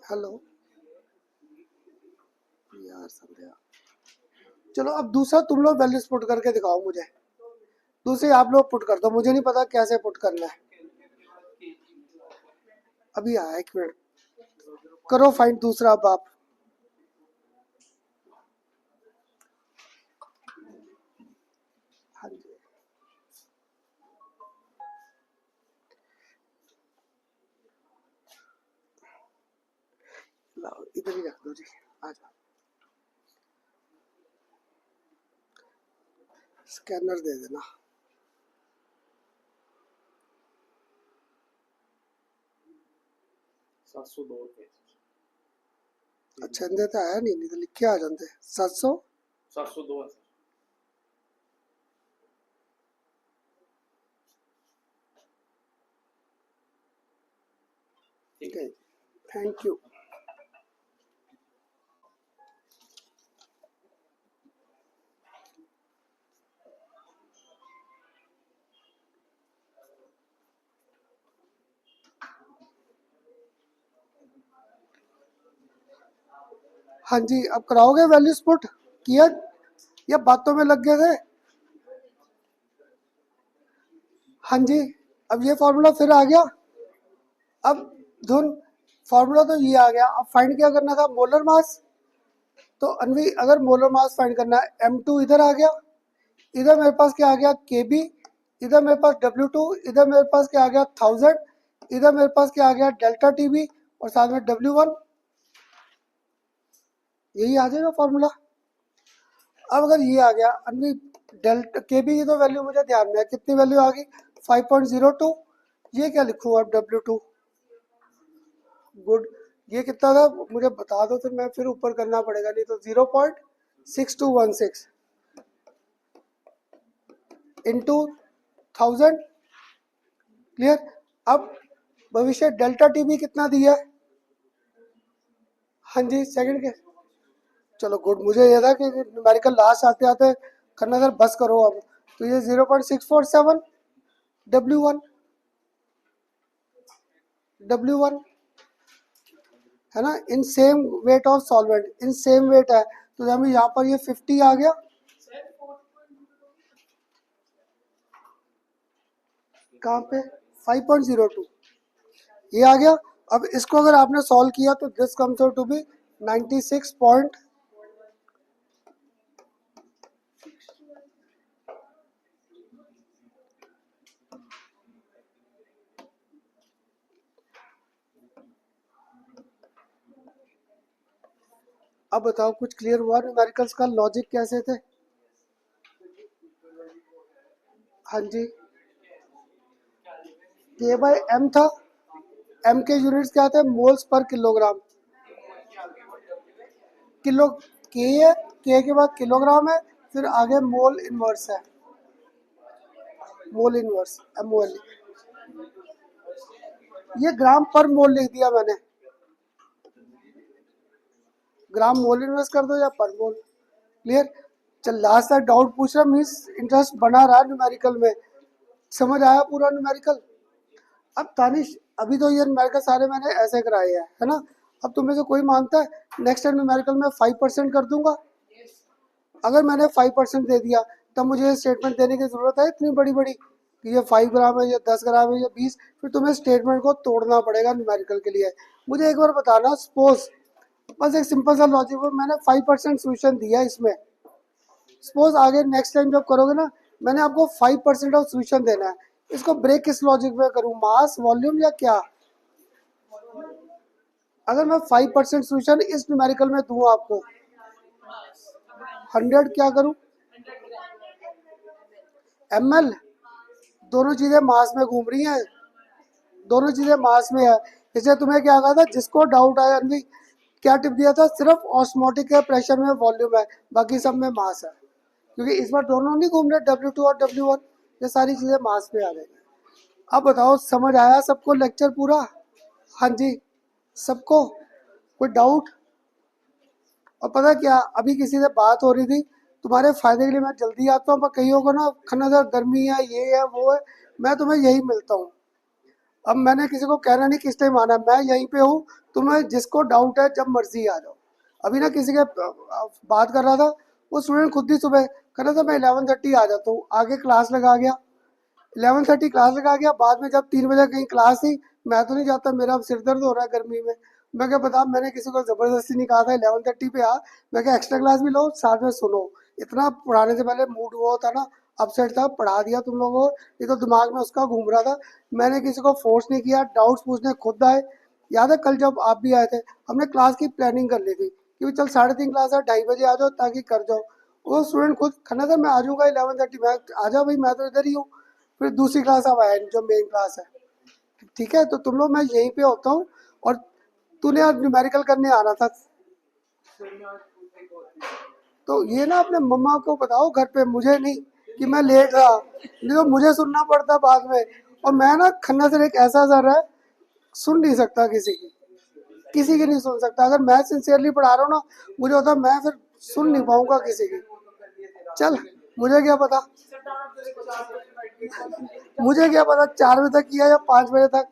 Speaker 1: हेलो यार संध्या, चलो अब दूसरा तुम लोग वैल्यूज पुट करके दिखाओ मुझे, दूसरी आप लोग पुट कर दो, मुझे नहीं पता कैसे पुट करना है। अभी आया, एक मिनट, करो फाइंड दूसरा अब आप। हाँ जी, लाओ इधर ही रख दो जी, आ जाओ। स्कैनर दे देना। अच्छा इंदे तो आया नहीं तो लिख के आ जाते। 702 है। ठीक है, थैंक यू। हाँ जी, अब कराओगे वैल्यूज पुट किया या बातों में लग गए थे? हाँ जी, अब ये फॉर्मूला फिर आ गया। अब धुन, फॉर्मूला तो ये आ गया, अब फाइंड क्या करना था? मोलर मास। तो अनवी अगर मोलर मास फाइंड करना है, M2 इधर आ गया, इधर मेरे पास क्या आ गया? KB, इधर मेरे पास W2, इधर मेरे पास क्या आ गया? 1000, इधर मेरे पास क्या आ गया? डेल्टा TB, और साथ में W1। यही आ जाएगा फॉर्मूला। अब अगर ये आ गया अनवी, डेल्टा KB की तो वैल्यू मुझे ध्यान में है, कितनी वैल्यू आ गई? 5.02। ये क्या लिखूँ अब? W2। गुड। ये कितना था मुझे बता दो, फिर मैं फिर ऊपर करना पड़ेगा, नहीं तो 0.6216 इंटू 1000। क्लियर। अब भविष्य डेल्टा TB कितना दिया है? हाँ जी, सेकंड के। चलो गुड, मुझे ये था कि न्यूमेरिकल लास्ट आते आते करना, सर बस करो अब। तो ये 0.647 W1, W1 है ना, in same weight of solvent, in same weight है, तो हमें यहाँ पर ये 50 आ गया। कहाँ पे? 5.02 ये आ गया। अब इसको अगर आपने सॉल्व किया तो this comes out to be 96 point. अब बताओ कुछ क्लियर हुआ? न्यूमेरिकल्स का लॉजिक कैसे थे? हाँ जी, K बाय M था, M के यूनिट्स क्या थे? Moles per kilogram. Kilo K है, K के बाद किलोग्राम है, फिर आगे मोल इनवर्स है, मोल इनवर्स MOL। ये ग्राम पर मोल लिख दिया मैंने, ग्राम मोल इनवर्स कर दो या पर मोल। क्लियर। चल लास्ट तक डाउट पूछ रहा, मीन्स इंटरेस्ट बना रहा न्यूमेरिकल में, समझ आया पूरा न्यूमेरिकल? अब तानिश, अभी तो ये न्यूमेरिकल सारे मैंने ऐसे कराए हैं, है ना? अब तुम्हें से कोई मानता है नेक्स्ट टाइम न्यूमेरिकल में 5% कर दूंगा? अगर मैंने 5% दे दिया, तब मुझे स्टेटमेंट देने की जरूरत है इतनी बड़ी बड़ी कि ये 5 ग्राम है या 10 ग्राम है या 20? फिर तुम्हें स्टेटमेंट को तोड़ना पड़ेगा न्यूमेरिकल के लिए। मुझे एक बार बताना, सपोज, बस एक सिंपल सा लॉजिक, मैंने 5% सोल्यूशन दिया इसमें, सपोज आगे नेक्स्ट टाइम जब करोगे ना, मैंने आपको 5% ऑफ सोल्यूशन देना है, इसको ब्रेक किस लॉजिक में करूँ? मास, वॉल्यूम या क्या? अगर मैं 5% सोल्यूशन इस न्यूमेरिकल में दूँ आपको, 100 क्या करूँ? ml। दोनों चीजें मास में घूम रही हैं, दोनों चीजें मास में है। इसलिए तुम्हें क्या कहा था, जिसको डाउट आया अनवी, क्या टिप दिया था? सिर्फ ऑस्मोटिक के प्रेशर में वॉल्यूम है, बाकी सब में मास है, क्योंकि इस बार दोनों नहीं घूम रहे, W2 और W1, ये सारी चीजें मास में आ गई। अब बताओ समझ आया सबको लेक्चर पूरा? हाँ जी, सबको कोई डाउट? और पता क्या, अभी किसी से बात हो रही थी, तुम्हारे फायदे के लिए मैं जल्दी आता हूँ, पर कईयों को ना खन्ना सर गर्मी है, ये है वो है, मैं तुम्हें यही मिलता हूँ। अब मैंने किसी को कहना नहीं किस टाइम आना, मैं यहीं पे हूँ, तुम्हें जिसको डाउट है जब मर्जी आ जाओ। अभी ना किसी के बात कर रहा था, वो स्टूडेंट खुद ही सुबह कहना था मैं 11:30 आ जाता हूँ, आगे क्लास लगा गया, 11:30 क्लास लगा गया। बाद में जब 3 बजे कहीं क्लास थी, मैं तो नहीं जाता, मेरा अब सिर दर्द हो रहा है गर्मी में। मैं क्या बता, मैंने किसी को जबरदस्ती नहीं कहा था 11:30 पे आ, मैं क्या एक्स्ट्रा क्लास भी लो, साथ में सुनो। इतना पढ़ाने से पहले मूड वो होता ना, अपसेट था, पढ़ा दिया तुम लोगों को, ये तो दिमाग में उसका घूम रहा था। मैंने किसी को फोर्स नहीं किया, डाउट्स पूछने खुद आए। याद है कल जब आप भी आए थे, हमने क्लास की प्लानिंग कर ली थी कि चल 3:30 क्लास है, 2:30 बजे आ जाओ ताकि कर जाओ। वो स्टूडेंट खुद खन्ना था मैं आ जाऊँगा 11:30, मैं आ जाओ भाई, मैं तो इधर ही हूँ। फिर दूसरी क्लास अब आया जो मेन क्लास है, ठीक है। तो तुम लोग, मैं यहीं पे होता हूँ। और तूने आज न्यूमेरिकल करने आना था, तो ये ना अपने मम्मा को बताओ घर पे, मुझे नहीं कि मैं लेट रहा, नहीं तो मुझे सुनना पड़ता बाद में। और मैं ना खन्ना सर एक ऐसा सर है, सुन नहीं सकता किसी की नहीं सुन सकता। अगर मैं सिंसियरली पढ़ा रहा हूँ ना, मुझे होता मैं फिर सुन नहीं पाऊंगा किसी की। चल, मुझे क्या पता, मुझे क्या पता 4 बजे तक किया या 5 बजे तक।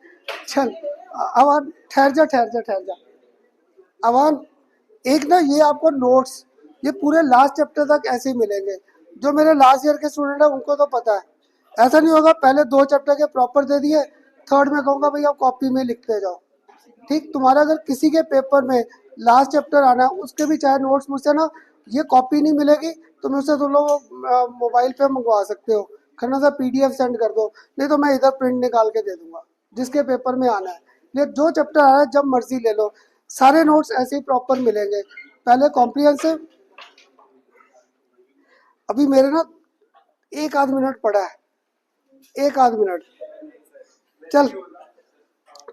Speaker 1: चल अवान, ठहर जा। अवान, एक ना ये आपको नोट्स, ये पूरे लास्ट चैप्टर तक ऐसे ही मिलेंगे। जो मेरे लास्ट ईयर के स्टूडेंट हैं उनको तो पता है, ऐसा नहीं होगा पहले 2 चैप्टर के प्रॉपर दे दिए, थर्ड में कहूँगा भाई आप कॉपी में लिखते जाओ। ठीक, तुम्हारा अगर किसी के पेपर में लास्ट चैप्टर आना है, उसके भी चाहे नोट्स मुझसे ना, ये कॉपी नहीं मिलेगी, तो मुझसे तुम लोग मोबाइल पे मंगवा सकते हो, खन्ना सा पीडीएफ सेंड कर दो, नहीं तो मैं इधर प्रिंट निकाल के दे दूंगा जिसके पेपर में आना है। ये जो चैप्टर आ रहा है जब मर्जी ले लो, सारे नोट्स ऐसे ही प्रॉपर मिलेंगे। पहले कॉम्प्रिहेंसिव, अभी मेरे ना एक आध मिनट पड़ा है, एक आध मिनट। चल,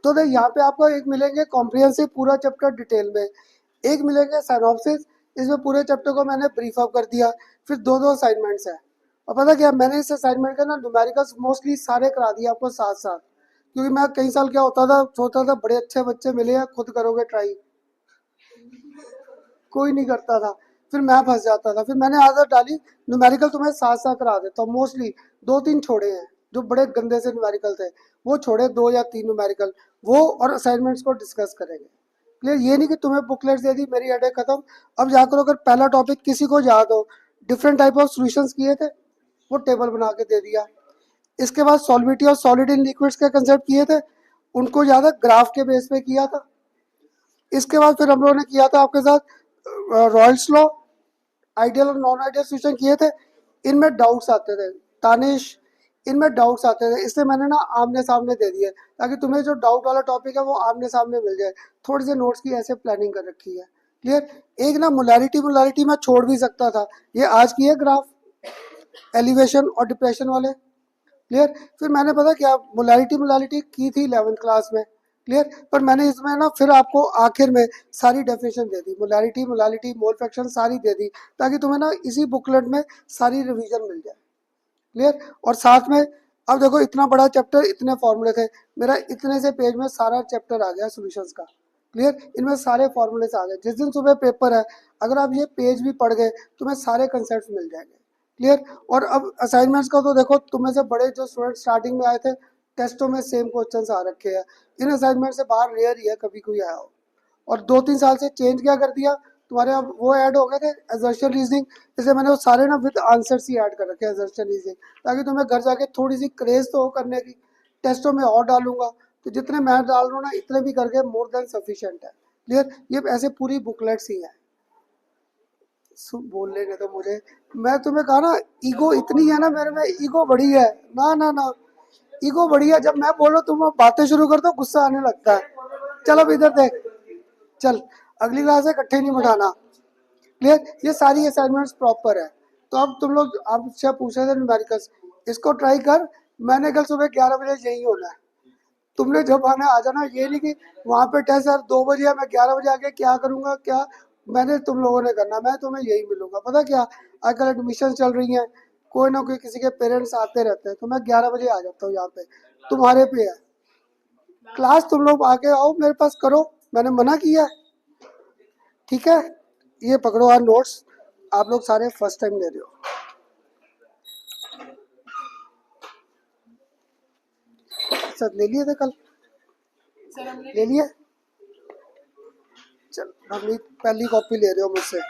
Speaker 1: तो देख यहाँ पे आपको एक मिलेंगे कॉम्प्रिहेंसिव पूरा चैप्टर डिटेल में, एक मिलेंगे साइनॉप्सिस, इसमें पूरे चैप्टर को मैंने ब्रीफ अप कर दिया। फिर दो दो असाइनमेंट्स हैं, और पता क्या मैंने इस असाइनमेंट का ना न्यूमेरिकल्स मोस्टली सारे करा दिए आपको साथ साथ, क्योंकि मैं कई साल क्या होता था, सोचता था बड़े अच्छे बच्चे मिले हैं, खुद करोगे ट्राई, कोई नहीं करता था, फिर मैं फंस जाता था। फिर मैंने आदत डाली न्यूमेरिकल तुम्हें साथ साथ करा देता हूँ। मोस्टली 2-3 छोड़े हैं जो बड़े गंदे से न्यूमेरिकल थे, वो छोड़े 2 या 3 न्यूमेरिकल, वो और असाइनमेंट्स को डिस्कस करेंगे। क्लियर, ये नहीं कि तुम्हें बुकलेट्स दे दी मेरी हेडेक खत्म, अब जाकर अगर पहला टॉपिक किसी को याद हो, डिफरेंट टाइप ऑफ सॉल्यूशंस किए थे, वो टेबल बना के दे दिया। इसके बाद सॉल्विटी और सॉलिड इन लिक्विड्स के कंसेप्ट किए थे, उनको ज़्यादा ग्राफ के बेस पे किया था। इसके बाद फिर हम लोगों ने किया था आपके साथ रॉयल्स लॉ, आइडियल और नॉन आइडियल सॉल्यूशन किए थे। इनमें डाउट्स आते थे तानिश, इनमें डाउट्स आते थे, इसलिए मैंने ना आमने सामने दे दिए, ताकि तुम्हें जो डाउट वाला टॉपिक है वो आमने सामने मिल जाए। थोड़ी सी नोट्स की ऐसे प्लानिंग कर रखी है। क्लियर, एक ना मोलारिटी मैं छोड़ भी सकता था, ये आज की है ग्राफ, एलिवेशन और डिप्रेशन वाले। क्लियर, फिर मैंने पता क्या मोलारिटी की थी 11th क्लास में। क्लियर, पर मैंने इसमें ना फिर आपको आखिर में सारी डेफिनेशन दे दी, मोलारिटी मोलालिटी मोल फ्रैक्शन सारी दे दी, ताकि तुम्हें ना इसी बुकलेट में सारी रिवीजन मिल जाए। क्लियर, और साथ में अब देखो इतना बड़ा चैप्टर, इतने फॉर्मूले थे, मेरा इतने से पेज में सारा चैप्टर आ गया सॉल्यूशंस का। क्लियर, इनमें सारे फॉर्मूले आ गए, जिस दिन सुबह पेपर है अगर आप ये पेज भी पढ़ गए तुम्हें सारे कंसेप्ट मिल जाएंगे। क्लियर, और अब असाइनमेंट्स का तो देखो तुम्हें से बड़े जो स्टूडेंट स्टार्टिंग में आए थे, टेस्टों में सेम क्वेश्चन आ रखे हैं, इन असाइनमेंट से बाहर रेयर ही है कभी कोई आया हो। और 2-3 साल से चेंज क्या कर दिया, तुम्हारे अब वो ऐड हो गए थे एजर्शन रीजनिंग, इसलिए मैंने वो सारे ना विद आंसर्स ही ऐड कर रखे हैं एजर्शन रीजनिंग, ताकि तुम्हें घर जाके थोड़ी सी क्रेज तो हो करने की। टेस्टों में और डालूंगा, तो जितने मैं डाल रहा हूँ ना इतने भी करके मोर देन सफिशिएंट है। क्लियर, ये ऐसे पूरी बुकलेट्स ही है। बोल लेने तो मुझे, मैं तुम्हें कहा ना ईगो इतनी है ना मेरे में, ईगो बड़ी है, ना ना ना, ईगो बड़ी है। जब मैं बोलो तुम बातें शुरू कर दो गुस्सा आने लगता है। चल अब इधर देख, चल अगली क्लास से इकट्ठे नहीं बिठाना। क्लियर, ये सारी असाइनमेंट्स प्रॉपर है। तो अब तुम लोग आपसे पूछ रहे थे न्यूमेरिकल्स, इसको ट्राई कर। मैंने कल सुबह 11 बजे यही होना है, तुमने जब आना आ जाना। ये नहीं कि वहाँ पे टेस्ट यार 2 बजे है, मैं 11 बजे आके क्या करूँगा, क्या मैंने तुम लोगों ने करना, मैं तुम्हें यही मिलूंगा। पता क्या, आजकल एडमिशन चल रही हैं, कोई ना कोई किसी के पेरेंट्स आते रहते हैं, तो मैं 11 बजे आ जाता हूँ यहाँ पे, तुम्हारे पे है क्लास, तुम लोग आके आओ मेरे पास करो, मैंने मना किया है। ठीक है, ये पकड़ो यार नोट्स, आप लोग सारे फर्स्ट टाइम ले रहे हो। सर ले लिए थे कल, ले लिए। चल नवनीत पहली कॉपी ले रहे हो मुझसे,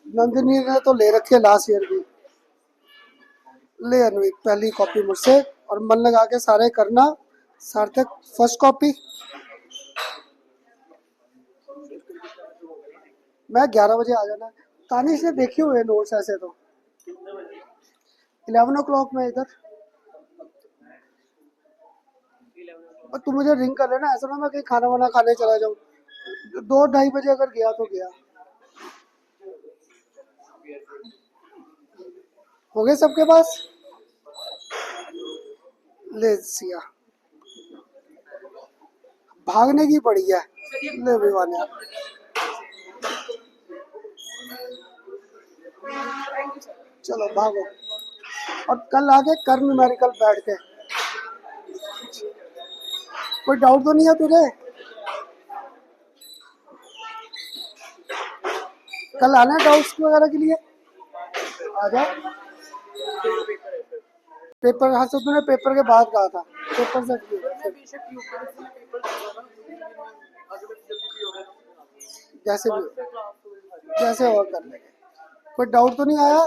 Speaker 1: नंदिनी ने तो ले रखी है लास्ट ईयर की। ले अनविक पहली कॉपी मुझसे, और मन लगा के सारे करना। सार्थक फर्स्ट कॉपी। मैं 11 बजे आ जाना। तानिश ने देखे हुए नोट्स ऐसे तो 11 o'clock में इधर। और तू मुझे रिंग कर लेना, ऐसा ना मैं कहीं खाना वाना खाने चला जाऊँ। 2-2:30 बजे अगर गया तो गया। हो गए सबके पास? ले सिया भागने की पड़ी है। ले भिवाने चलो भागो। और कल आके कर न्यूमेरिकल बैठ के। कोई डाउट तो नहीं है तुझे? कल आना है डाउट्स वगैरह के लिए? आ जाओ। पेपर, हाँ तो तूने पेपर के बाद कहा था। पेपर से जैसे भी जैसे और कर लेंगे। कोई डाउट तो नहीं आया?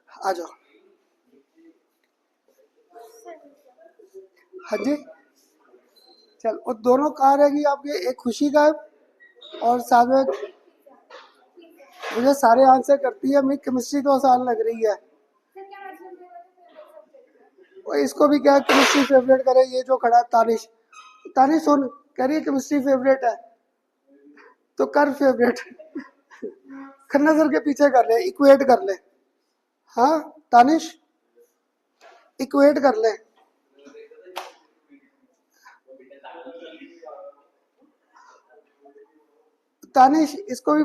Speaker 1: आ जाओ। हाँ जी चल, और दोनों कहाँ रहेगी आपकी? एक खुशी का और साथ में मुझे सारे आंसर करती है। मेरी केमिस्ट्री तो आसान लग रही है। और इसको भी क्या केमिस्ट्री फेवरेट करे? ये जो खड़ा है तानिश। तानिश सुन, कह रही है केमिस्ट्री फेवरेट है तो कर फेवरेट। खन्ना सर के पीछे कर ले, इक्वेट कर ले। हाँ तानिश, इक्वेट कर ले। तानिश इसको भी